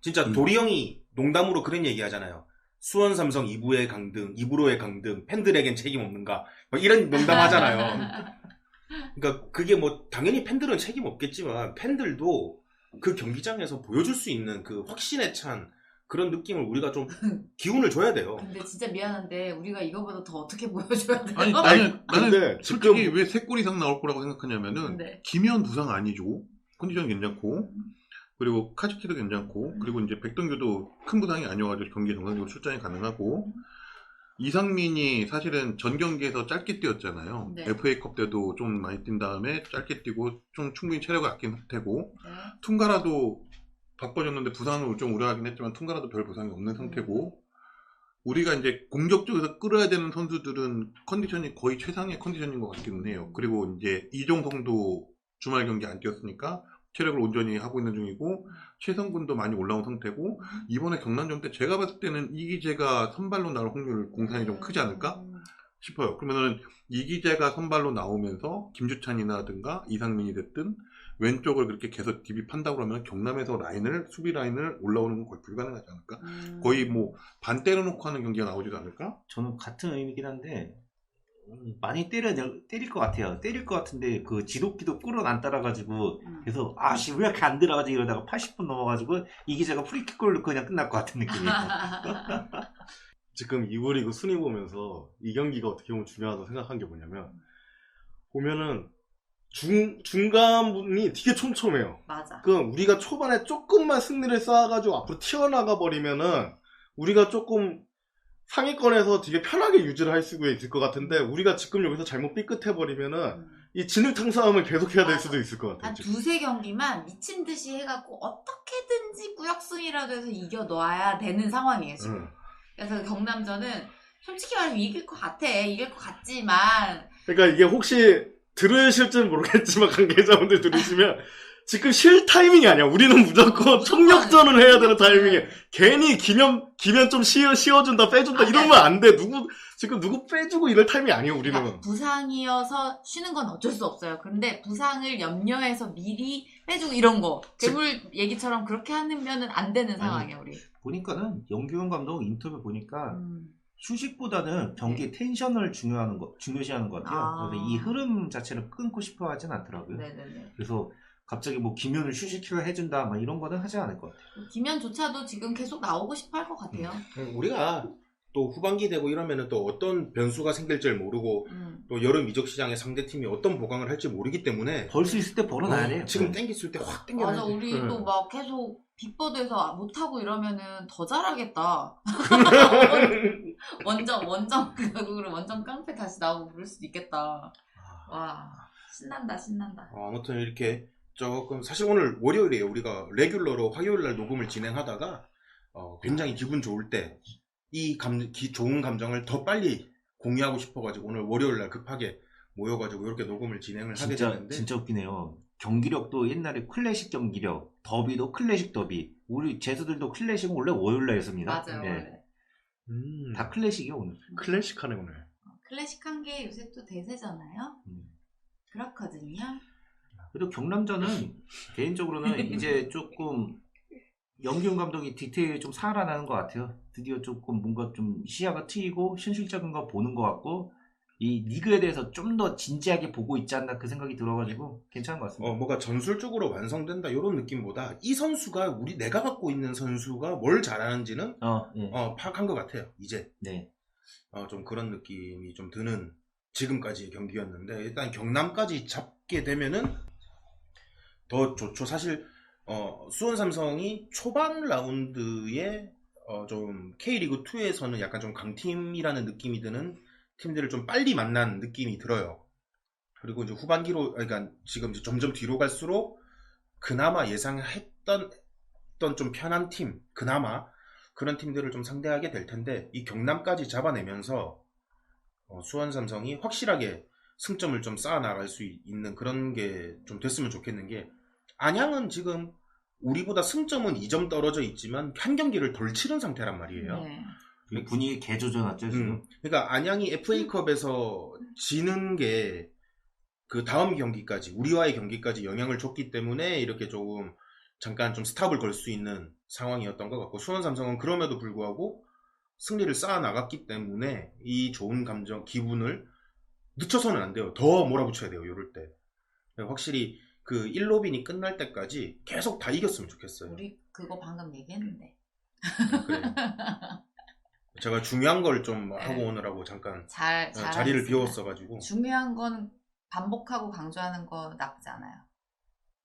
진짜 도리 형이 농담으로 그런 얘기 하잖아요. 수원 삼성 2부의 강등, 2부로의 강등, 팬들에겐 책임 없는가? 뭐 이런 농담 하잖아요. 그러니까 그게 뭐 당연히 팬들은 책임 없겠지만 팬들도 그 경기장에서 보여줄 수 있는 그 확신에 찬 그런 느낌을 우리가 좀 기운을 줘야 돼요. 근데 진짜 미안한데 우리가 이거보다 더 어떻게 보여줘야 돼요? 아니 나는 근데 솔직히 지금 왜 3골 이상 나올 거라고 생각하냐면은 네. 김현 부상 아니죠. 컨디션 괜찮고 그리고 카즈키도 괜찮고 그리고 이제 백동규도 큰 부상이 아니어가지고 경기에 정상적으로 출전이 가능하고 이상민이 사실은 전 경기에서 짧게 뛰었잖아요. 네. FA컵 때도 좀 많이 뛴 다음에 짧게 뛰고 좀 충분히 체력을 아낀 상태고 네. 퉁가라도 바꿔줬는데 부상으로 좀 우려하긴 했지만 퉁가라도 별 부상이 없는 상태고 우리가 이제 공격적으로 끌어야 되는 선수들은 컨디션이 거의 최상의 컨디션인 것 같기는 해요. 그리고 이제 이종성도 주말 경기 안 뛰었으니까 체력을 온전히 하고 있는 중이고 최성군도 많이 올라온 상태고 이번에 경남전 때 제가 봤을 때는 이기재가 선발로 나올 확률 공산이 좀 크지 않을까 싶어요. 그러면은 이기재가 선발로 나오면서 김주찬이라든가 이상민이 됐든 왼쪽을 그렇게 계속 디비판다고 그러면 경남에서 수비 라인을 올라오는 건 거의 불가능하지 않을까? 거의 뭐 반 때려놓고 하는 경기가 나오지도 않을까? 저는 같은 의미긴 한데 많이 때릴 것 같아요. 때릴 것 같은데 그 지독기도 꿀은 안 따라가지고 그래서 아씨 왜 이렇게 안 들어가지 이러다가 80분 넘어가지고 이 기자가 프리킥 골로 그냥 끝날 것 같은 느낌이에요. 지금 2부 리그 순위 보면서 이 경기가 어떻게 보면 중요하다고 생각한 게 뭐냐면 보면은 중간분이 되게 촘촘해요. 맞아. 그 우리가 초반에 조금만 승리를 쌓아가지고 앞으로 튀어나가 버리면은 우리가 조금 상위권에서 되게 편하게 유지를 할 수 있을 것 같은데 우리가 지금 여기서 잘못 삐끗해 버리면은 이 진흙탕 싸움을 계속해야 될 수도 있을 것 같아요. 한 지금. 두세 경기만 미친 듯이 해갖고 어떻게든지 구역승이라도 해서 이겨 놓아야 되는 상황이에요 지금. 그래서 경남전은 솔직히 말하면 이길 것 같아. 이길 것 같지만 그러니까 이게 혹시 들으실지는 모르겠지만 관계자분들 들으시면 지금 쉴 타이밍이 아니야. 우리는 무조건 총력전을 해야 되는 타이밍에 괜히 기면 좀 쉬어준다 빼준다 이러면 안 돼. 지금 누구 빼주고 이럴 타이밍이 아니에요. 우리는. 그러니까 부상이어서 쉬는 건 어쩔 수 없어요. 그런데 부상을 염려해서 미리 빼주고 이런 거 괴물 얘기처럼 그렇게 하면은 안 되는 상황이에요 우리. 보니까는 영규현 감독 인터뷰 보니까 휴식보다는 경기 텐션을 중요시하는 것 같아요. 그래서 이 흐름 자체를 끊고 싶어 하진 않더라고요. 네네네. 그래서 갑자기 뭐 김현을 휴식시켜 해준다 막 이런 거는 하지 않을 것 같아요. 김현조차도 지금 계속 나오고 싶어 할 것 같아요. 우리가 또 후반기 되고 이러면은 또 어떤 변수가 생길지를 모르고 또 여름 이적 시장에 상대팀이 어떤 보강을 할지 모르기 때문에 벌 수 있을 때 벌어놔야 돼요. 지금 땡겼을 때 확 땡겨야 맞아, 돼. 우리도 막 계속 빅버드에서 못하고 이러면은 더 잘하겠다. 원정 깡패 다시 나오고 그럴 수도 있겠다. 와, 신난다. 아무튼 이렇게 조금 사실 오늘 월요일이에요. 우리가 레귤러로 화요일날 녹음을 진행하다가 굉장히 기분 좋을 때 이 좋은 감정을 더 빨리 공유하고 싶어가지고 오늘 월요일날 급하게 모여가지고 이렇게 녹음을 진행을 하게 됐는데 진짜 웃기네요. 경기력도 옛날에 클래식 경기력, 더비도 클래식 더비. 우리 제수들도 클래식은 원래 월요일날 했습니다. 맞아요. 네. 원래. 다 클래식이요 오늘. 클래식하네 오늘. 클래식한 게 요새 또 대세잖아요. 그렇거든요. 그리고 경남전은 개인적으로는 이제 조금 영기훈 감독이 디테일이 좀 살아나는 것 같아요. 드디어 조금 뭔가 좀 시야가 트이고 현실적인 거 보는 것 같고 이 리그에 대해서 좀 더 진지하게 보고 있지 않나 그 생각이 들어가지고 괜찮은 것 같습니다. 뭐가 전술적으로 완성된다 이런 느낌보다 이 선수가 내가 갖고 있는 선수가 뭘 잘하는지는 예. 파악한 것 같아요. 이제 네. 좀 그런 느낌이 좀 드는 지금까지의 경기였는데 일단 경남까지 잡게 되면은 더 좋죠. 사실 수원 삼성이 초반 라운드에 좀 K리그 2에서는 약간 좀 강팀이라는 느낌이 드는 팀들을 좀 빨리 만난 느낌이 들어요. 그리고 이제 후반기로 그러니까 지금 이제 점점 뒤로 갈수록 그나마 예상했던 좀 편한 팀, 그나마 그런 팀들을 좀 상대하게 될 텐데 이 경남까지 잡아내면서 수원 삼성이 확실하게 승점을 좀 쌓아 나갈 수 있는 그런 게 좀 됐으면 좋겠는 게 안양은 지금 우리보다 승점은 2점 떨어져 있지만 한 경기를 덜 치른 상태란 말이에요. 네. 분위기 개조전했죠 지금. 그러니까 안양이 FA컵에서 지는 게 그 다음 경기까지 우리와의 경기까지 영향을 줬기 때문에 이렇게 조금 잠깐 좀 스탑을 걸 수 있는 상황이었던 것 같고 수원 삼성은 그럼에도 불구하고 승리를 쌓아 나갔기 때문에 이 좋은 감정, 기분을 늦춰서는 안 돼요. 더 몰아붙여야 돼요. 이럴 때. 확실히 그 1로빈이 끝날 때까지 계속 다 이겼으면 좋겠어요. 우리 그거 방금 얘기했는데. 그래요. 제가 중요한 걸 좀 네. 하고 오느라고 잠깐 잘 자리를 하겠습니다. 비웠어가지고. 중요한 건 반복하고 강조하는 거 나쁘지 않아요.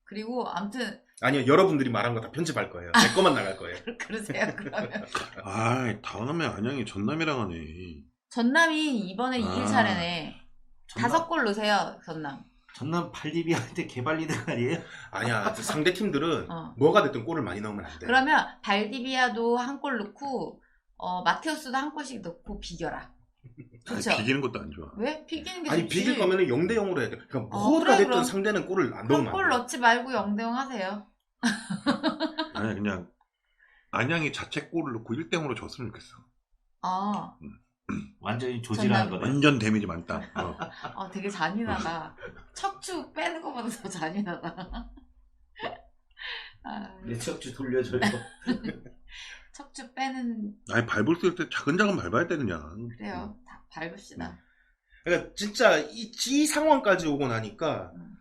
그리고 아무튼 아니요, 여러분들이 말한 거 다 편집할 거예요. 제 것만 나갈 거예요. 그러세요. 그러면 아, 다음에 안양이 전남이랑 하네. 전남이 이번에 이길 아. 차례네. 5골 넣으세요, 전남. 전남 발디비아한테 개발 리드가 아니에요? 아니야, 상대 팀들은 어. 뭐가 됐든 골을 많이 넣으면 안 돼. 그러면 발디비아도 한 골 넣고 마테우스도 한 골씩 넣고 비겨라. 그렇죠? 비기는 것도 안 좋아. 왜? 비기는 게 아니, 좋지. 비길 거면은 0대 0으로 해야 돼. 그러니까 어, 뭐가 그래, 됐든 그럼. 상대는 골을 안 넣으면 한 골 안 돼. 넣지 말고 0대0 하세요. 아니 그냥 안양이 자책골을 넣고 1대 0으로 졌으면 좋겠어. 아, 완전히 조질하는 전남. 거네. 완전 데미지 많다. 되게 잔인하다. 척추 빼는 것보다 더 잔인하다. 아, 내 척추 돌려줘요. 척추 빼는 아니 밟을 수 있을 때 차근차근 밟아야 돼 그냥. 그래요. 다 밟읍시다. 그러니까 진짜 이 상황까지 오고 나니까 음.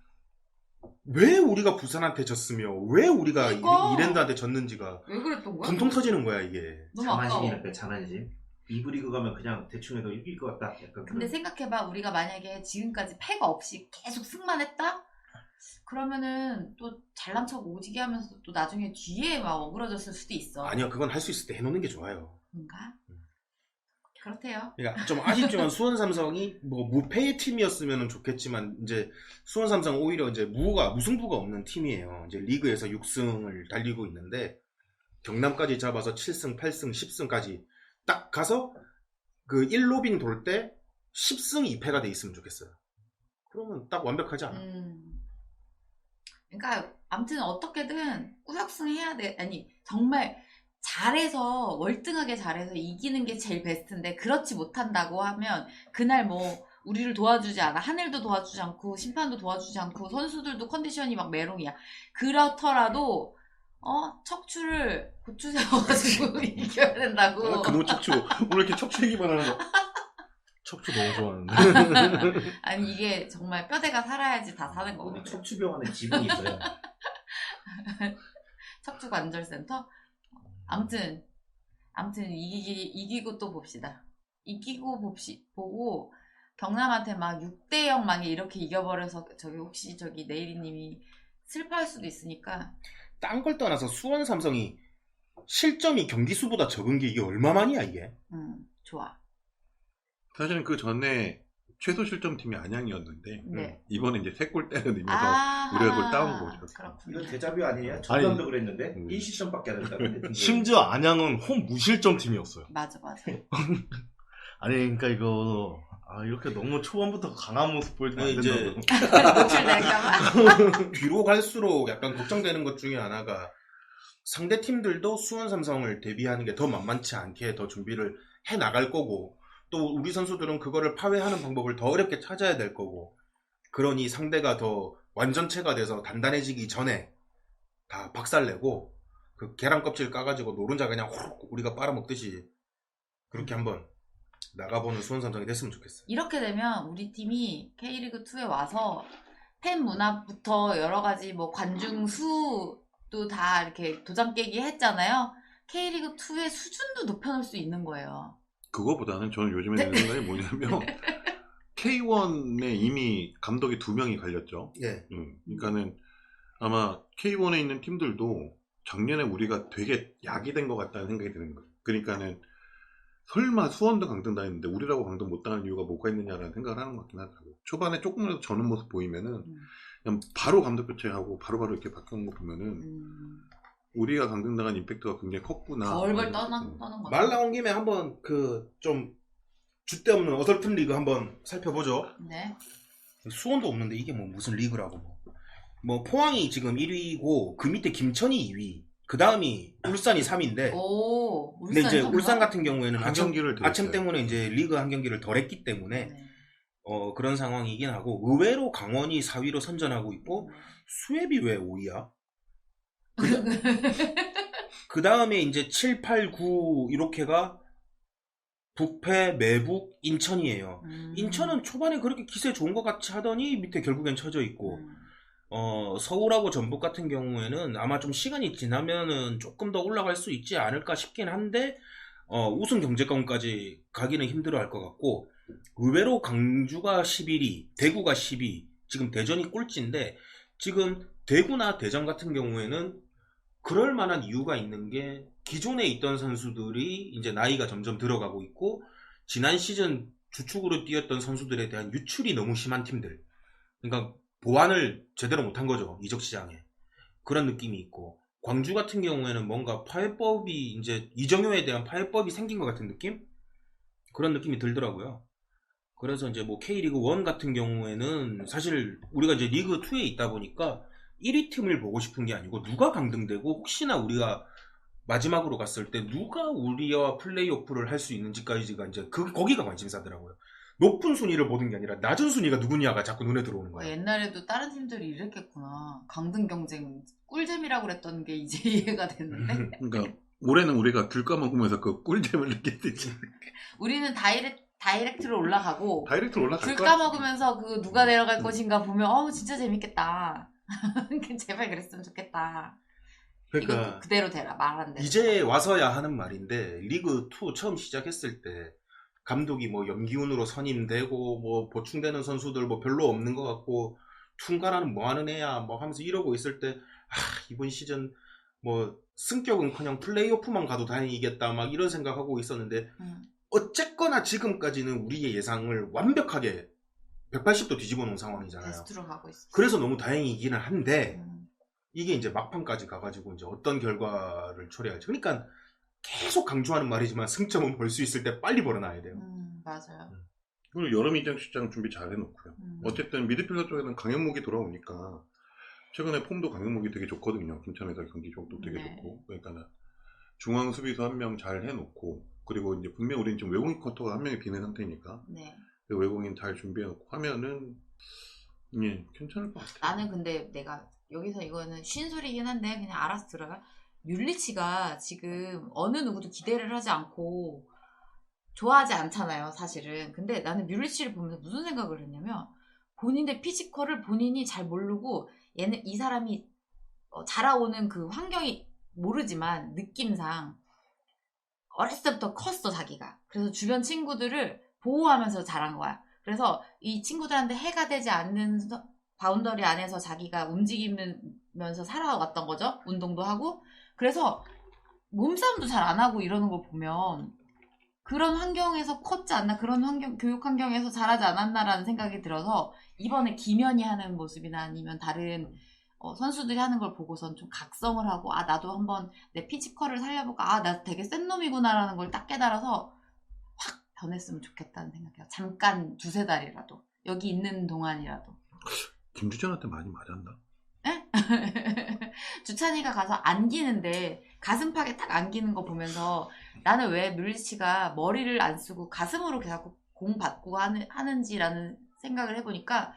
왜 우리가 부산한테 졌으며 왜 우리가 그러니까. 이랜드한테 졌는지가 왜 그랬던 거야? 분통 터지는 거야 이게. 너무 아까워. 자만심이랄까, 자만심. 이브 리그 가면 그냥 대충 해도 이길 것 같다. 약간 근데 그런. 생각해봐. 우리가 만약에 지금까지 패가 없이 계속 승만 했다? 그러면은 또 잘난 척 오지게 하면서 또 나중에 뒤에 막 어그러졌을 수도 있어. 아니요, 그건 할 수 있을 때 해놓는 게 좋아요. 그런가? 그렇대요. 그러니까 좀 아쉽지만 수원 삼성이 뭐 무패의 팀이었으면 좋겠지만 이제 수원 삼성 오히려 이제 무승부가 없는 팀이에요. 이제 리그에서 6승을 달리고 있는데 경남까지 잡아서 7승, 8승, 10승까지 딱 가서 그 1로빙 돌 때 10승 2패가 돼 있으면 좋겠어요. 그러면 딱 완벽하지 않아? 그러니까 아무튼 어떻게든 꾸역승 해야 돼. 아니 정말 잘해서 월등하게 잘해서 이기는 게 제일 베스트인데 그렇지 못한다고 하면 그날 뭐 우리를 도와주지 않아. 하늘도 도와주지 않고 심판도 도와주지 않고 선수들도 컨디션이 막 메롱이야. 그렇더라도 척추를 고추 세워가지고 이겨야 된다고. 그놈 척추 오늘 이렇게 척추 얘기만 하는 거. 척추 너무 좋아하는데. 아니 이게 정말 뼈대가 살아야지 다 사는 우리 거거든. 척추병원에 지분이 있어요. 척추관절센터? 아무튼 이기고 또 봅시다. 이기고 보고 경남한테 막 6대0 만약에 이렇게 이겨버려서 혹시 네이리님이 슬퍼할 수도 있으니까. 딴 걸 떠나서 수원 삼성이 실점이 경기 수보다 적은 게 이게 얼마만이야 이게? 좋아. 사실은 그 전에 최소 실점 팀이 안양이었는데 네. 이번에 이제 3골 때는 의미에서 우리가 그걸 따온 거죠. 그렇군요. 이건 대자뷰 아니에요? 전남도 그랬는데 1시점밖에 안 했다는데. 심지어 안양은 홈 무실점 팀이었어요. 맞아. 아니 그러니까 이거 이렇게 너무 초반부터 강한 모습 보여주면 안 이제 된다고. 노출될까봐. 뒤로 갈수록 약간 걱정되는 것 중에 하나가 상대 팀들도 수원 삼성을 대비하는 게 더 만만치 않게 더 준비를 해 나갈 거고 또 우리 선수들은 그거를 파괴하는 방법을 더 어렵게 찾아야 될 거고 그러니 상대가 더 완전체가 돼서 단단해지기 전에 다 박살내고 그 계란 껍질 까가지고 노른자 그냥 호록 우리가 빨아먹듯이 그렇게 한번 나가보는 수원 삼성이 됐으면 좋겠어요. 이렇게 되면 우리 팀이 K리그2에 와서 팬 문화부터 여러 가지 뭐 관중 수도 다 이렇게 도장 깨기 했잖아요. K리그2의 수준도 높여놓을 수 있는 거예요. 그거보다는 저는 요즘에 드는 생각이 뭐냐면 K1에 이미 감독이 2명이 갈렸죠. 예. 그러니까는 아마 K1에 있는 팀들도 작년에 우리가 되게 약이 된 것 같다는 생각이 드는 거예요. 그러니까는 설마 수원도 강등당했는데 우리라고 강등 못당한 이유가 뭐가 있느냐라는 생각을 하는 것 같긴 하더라고요. 초반에 조금이라도 저는 모습 보이면은 그냥 바로 감독 교체하고 바로바로 이렇게 바뀌는 거 보면은 우리가 강등당한 임팩트가 굉장히 컸구나. 벌벌 떠는 거. 말 나온 김에 한번 그 좀 줏대 없는 어설픈 리그 한번 살펴보죠. 네. 수원도 없는데 이게 뭐 무슨 리그라고 뭐 포항이 지금 1위고 그 밑에 김천이 2위 그 다음이 울산이 3위인데 오, 근데 이제 울산이 울산 같은 경우에는 한 경기를 더 아침 했어요. 때문에 이제 리그 한 경기를 덜 했기 때문에 네. 그런 상황이긴 하고 의외로 강원이 4위로 선전하고 있고 수협이 왜 5위야? 그 다음에 이제 7, 8, 9 이렇게가 부패, 매북, 인천이에요. 인천은 초반에 그렇게 기세 좋은 것 같이 하더니 밑에 결국엔 쳐져 있고, 서울하고 전북 같은 경우에는 아마 좀 시간이 지나면은 조금 더 올라갈 수 있지 않을까 싶긴 한데, 우승 경제권까지 가기는 힘들어 할 것 같고, 의외로 강주가 11위, 대구가 10위, 지금 대전이 꼴찌인데, 지금 대구나 대전 같은 경우에는 그럴 만한 이유가 있는 게 기존에 있던 선수들이 이제 나이가 점점 들어가고 있고 지난 시즌 주축으로 뛰었던 선수들에 대한 유출이 너무 심한 팀들. 그러니까 보완을 제대로 못한 거죠. 이적 시장에. 그런 느낌이 있고 광주 같은 경우에는 뭔가 파해법이 이제 이정효에 대한 파해법이 생긴 것 같은 느낌? 그런 느낌이 들더라고요. 그래서 이제 뭐 K리그 1 같은 경우에는 사실 우리가 이제 리그 2에 있다 보니까 1위 팀을 보고 싶은 게 아니고 누가 강등되고 혹시나 우리가 마지막으로 갔을 때 누가 우리와 플레이오프를 할 수 있는지까지가 이제 거기가 관심사더라고요. 높은 순위를 보는 게 아니라 낮은 순위가 누구냐가 자꾸 눈에 들어오는 거예요. 옛날에도 다른 팀들이 이랬겠구나. 강등 경쟁 꿀잼이라고 그랬던 게 이제 이해가 됐는데 그러니까 올해는 우리가 귤 까먹으면서 그 꿀잼을 느꼈지. 우리는 다이렉트로 올라가고 다이렉트로 올라갈 귤 거야. 까먹으면서 그 누가 내려갈 것인가 보면 진짜 재밌겠다. 제발 그랬으면 좋겠다. 그러니까 이거 그대로 되라 말한 대로. 이제 와서야 하는 말인데 리그 2 처음 시작했을 때 감독이 뭐 염기훈으로 선임되고 뭐 보충되는 선수들 뭐 별로 없는 것 같고 퉁가라는 뭐 하는 애야 뭐 하면서 이러고 있을 때 이번 시즌 뭐 승격은커녕 플레이오프만 가도 다행이겠다 막 이런 생각하고 있었는데 어쨌거나 지금까지는 우리의 예상을 완벽하게 180도 뒤집어 놓은 상황이잖아요. 베스트로 가고 있어. 그래서 너무 다행이기는 한데 이게 이제 막판까지 가가지고 이제 어떤 결과를 초래할지. 그러니까 계속 강조하는 말이지만 승점은 벌 수 있을 때 빨리 벌어놔야 돼요. 맞아요. 그리고 여름 이적 시장 준비 잘 해놓고요. 어쨌든 미드필더 쪽에는 강현목이 돌아오니까 최근에 폼도 강현목이 되게 좋거든요. 김천에서 경기 종도 되게 좋고. 그러니까 중앙 수비수 한 명 잘 해놓고 그리고 이제 분명 우리는 지금 외국인 쿼터가 한 명이 비는 상태니까 그 외국인 잘 준비해놓고 하면은 괜찮을 것 같아요. 나는 근데 내가 여기서 이거는 쉰 소리긴 한데 그냥 알아서 들어가. 뮬리치가 지금 어느 누구도 기대를 하지 않고 좋아하지 않잖아요, 사실은. 근데 나는 뮬리치를 보면서 무슨 생각을 했냐면 본인의 피지컬을 본인이 잘 모르고 이 사람이 자라오는 그 환경이 모르지만 느낌상 어렸을 때부터 컸어, 자기가. 그래서 주변 친구들을 보호하면서 자란 거야. 그래서 이 친구들한테 해가 되지 않는 바운더리 안에서 자기가 움직이면서 살아왔던 거죠. 운동도 하고. 그래서 몸싸움도 잘 안 하고 이러는 걸 보면 그런 환경에서 컸지 않나, 그런 교육 환경에서 자라지 않았나라는 생각이 들어서 이번에 김연이 하는 모습이나 아니면 다른 선수들이 하는 걸 보고선 좀 각성을 하고 나도 한번 내 피지컬을 살려볼까, 나 되게 센 놈이구나라는 걸 딱 깨달아서 확 변했으면 좋겠다는 생각이에요. 잠깐 2-3달이라도 여기 있는 동안이라도. 김주찬한테 많이 맞았나? 주찬이가 가서 안기는데 가슴팍에 딱 안기는 거 보면서 나는 왜 뮬리치가 머리를 안 쓰고 가슴으로 계속 공 받고 하는지라는 생각을 해보니까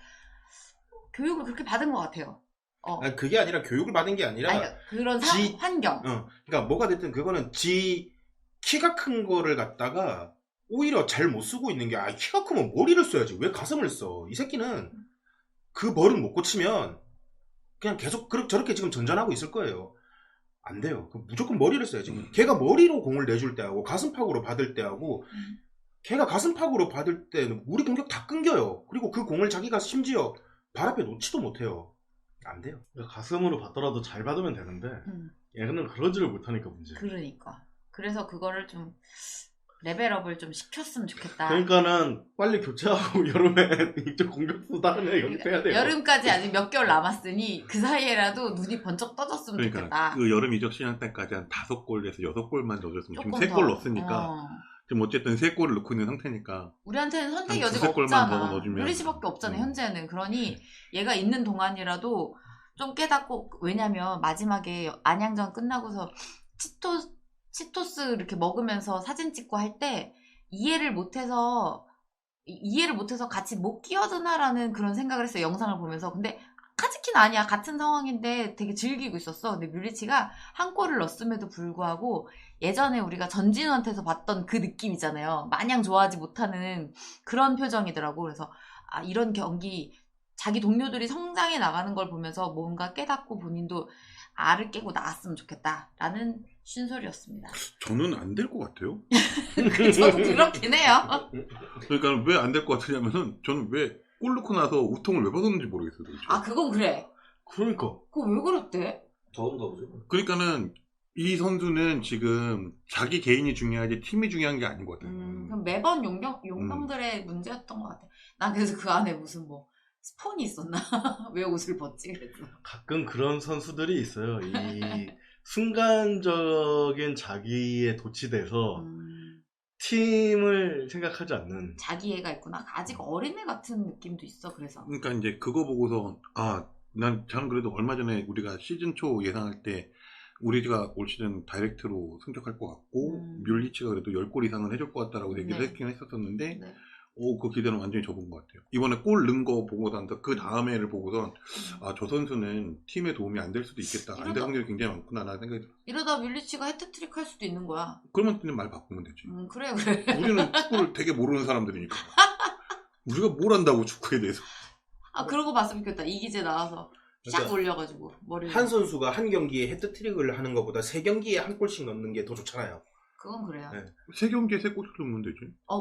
교육을 그렇게 받은 것 같아요. 아니, 그게 아니라 교육을 받은 게 아니라 그러니까 그런 환경. 그러니까 뭐가 됐든 그거는 지 키가 큰 거를 갖다가 오히려 잘 못 쓰고 있는 게 키가 크면 머리를 써야지 왜 가슴을 써. 이 새끼는 그 버릇 못 고치면 그냥 계속 저렇게 지금 전전하고 있을 거예요. 안 돼요. 무조건 머리를 써야지. 걔가 머리로 공을 내줄 때하고 가슴팍으로 받을 때하고 걔가 가슴팍으로 받을 때는 우리 공격 다 끊겨요. 그리고 그 공을 자기가 심지어 발 앞에 놓지도 못해요. 안 돼요. 가슴으로 받더라도 잘 받으면 되는데 얘는 그러지를 못하니까 문제예요. 그러니까. 그래서 그거를 좀 레벨업을 좀 시켰으면 좋겠다. 그러니까는 빨리 교체하고 여름에 이쪽 공격수 다른 애 영입해야 돼요. 여름까지 아직 몇 개월 남았으니 그 사이에라도 눈이 번쩍 떠졌으면 그러니까 좋겠다. 그 여름 이적 시장 때까지 한 5골에서 6골만 넣어줬으면 지금 3골 넣었으니까 지금 어쨌든 3골을 넣고 있는 상태니까 우리한테는 선택 여지가 2-3골만 더 없잖아. 넣어주면 뮬리치밖에 없잖아, 현재는. 그러니 얘가 있는 동안이라도 좀 깨닫고, 왜냐면 마지막에 안양전 끝나고서 치토스 이렇게 먹으면서 사진 찍고 할 때 이해를 못해서 같이 못 끼어드나라는 그런 생각을 했어요, 영상을 보면서. 근데 카즈키는 아니야. 같은 상황인데 되게 즐기고 있었어. 근데 뮬리치가 한 골을 넣었음에도 불구하고 예전에 우리가 전진우한테서 봤던 그 느낌이잖아요. 마냥 좋아하지 못하는 그런 표정이더라고. 그래서 아, 이런 경기 자기 동료들이 성장해 나가는 걸 보면서 뭔가 깨닫고 본인도 알을 깨고 나왔으면 좋겠다라는 쉰소리였습니다. 저는 안 될 것 같아요. 저도 그렇긴 해요. 그러니까 왜 안 될 것 같으냐면은 저는 왜 골 넣고 나서 우통을 왜 벗었는지 모르겠어요. 도대체. 아, 그건 그래. 그러니까. 그거 왜 그랬대? 더운가 보죠. 그러니까는 이 선수는 지금 자기 개인이 중요하지 팀이 중요한 게 아닌 것 같아요. 그럼 매번 용병들의 문제였던 것 같아. 난 그래서 그 안에 무슨 뭐 스폰이 있었나? 왜 옷을 벗지? 그랬어. 가끔 그런 선수들이 있어요. 이 순간적인 자기에 도취돼서 팀을 생각하지 않는. 자기애가 있구나. 아직 어린애 같은 느낌도 있어. 그래서. 그러니까 이제 그거 보고서 저는 그래도 얼마 전에 우리가 시즌 초 예상할 때 우리가 올 시즌 다이렉트로 승격할 것 같고 뮬리치가 그래도 10골 이상은 해줄 것 같다라고 얘기를 네. 했긴 했었었는데 네. 그 기대는 완전히 접은 것 같아요. 이번에 골 넣은 거 보고선 그 다음에를 보고선 저 선수는 팀에 도움이 안 될 수도 있겠다. 안 될 확률이 굉장히 많구나 라는 생각이 들어요. 이러다 뮬리치가 해트트릭 할 수도 있는 거야. 그러면 말 바꾸면 되지. 그래. 우리는 축구를 되게 모르는 사람들이니까. 우리가 뭘 안다고 축구에 대해서. 아, 그러고 봤으면 좋겠다. 이기재 나와서 쫙 그러니까 올려가지고 머리를. 한 선수가 한 경기에 헤트트릭을 하는 것보다 3경기에 한 골씩 넣는 게 더 좋잖아요. 그건 그래요. 네. 3경기에 3골씩 넣으면 되지.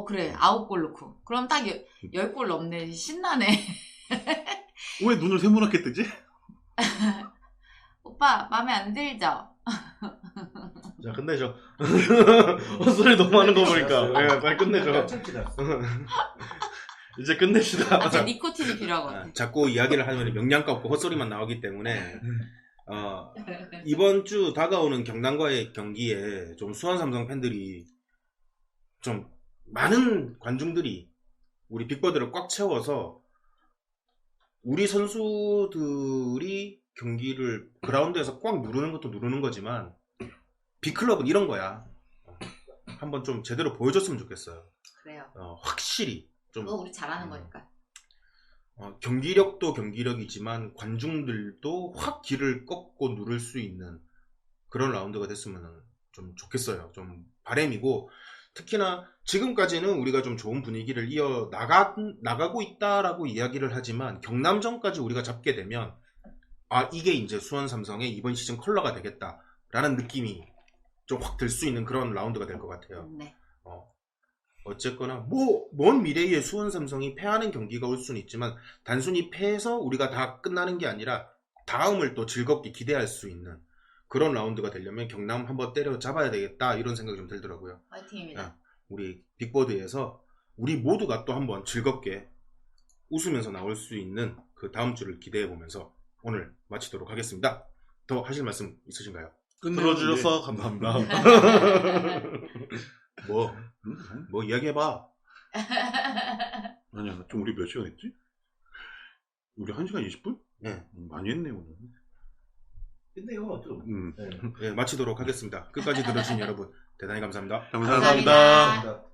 그래. 9골 넣고. 그럼 딱 10골 넘네. 신나네. 왜 눈을 세모나게 뜨지? 오빠, 마음에 안 들죠? 자, 끝내죠. 헛소리 너무 하는 거 보니까. 예, 빨리 끝내죠. 이제 끝냅시다. 아, 저 니코틴이 필요하거든. 자꾸 이야기를 하면 영양가 없고 헛소리만 나오기 때문에 이번 주 다가오는 경남과의 경기에 좀 수원 삼성 팬들이 좀 많은 관중들이 우리 빅버드를 꽉 채워서 우리 선수들이 경기를 그라운드에서 꽉 누르는 것도 누르는 거지만 빅클럽은 이런 거야. 한번 좀 제대로 보여줬으면 좋겠어요. 그래요. 확실히 좀 그거 우리 잘하는 거니까. 경기력도 경기력이지만 관중들도 확 길을 꺾고 누를 수 있는 그런 라운드가 됐으면 좀 좋겠어요. 좀 바람이고 특히나 지금까지는 우리가 좀 좋은 분위기를 이어 나가고 있다라고 이야기를 하지만 경남전까지 우리가 잡게 되면 이게 이제 수원 삼성의 이번 시즌 컬러가 되겠다라는 느낌이 좀 확 들 수 있는 그런 라운드가 될 것 같아요. 네. 어쨌거나 먼 미래에 수원 삼성이 패하는 경기가 올 수는 있지만 단순히 패해서 우리가 다 끝나는 게 아니라 다음을 또 즐겁게 기대할 수 있는 그런 라운드가 되려면 경남 한번 때려잡아야 되겠다 이런 생각이 좀 들더라고요. 화이팅입니다. 우리 빅보드에서 우리 모두가 또 한번 즐겁게 웃으면서 나올 수 있는 그 다음 주를 기대해 보면서 오늘 마치도록 하겠습니다. 더 하실 말씀 있으신가요? 들어주셔서 감사합니다. 뭐 이야기해봐. 아니야, 좀 우리 몇 시간 했지? 우리 1시간 20분? 네. 많이 했네, 오늘. 끝내요, 좀. 네, 마치도록 하겠습니다. 끝까지 들어주신 여러분 대단히 감사합니다. 감사합니다. 감사합니다.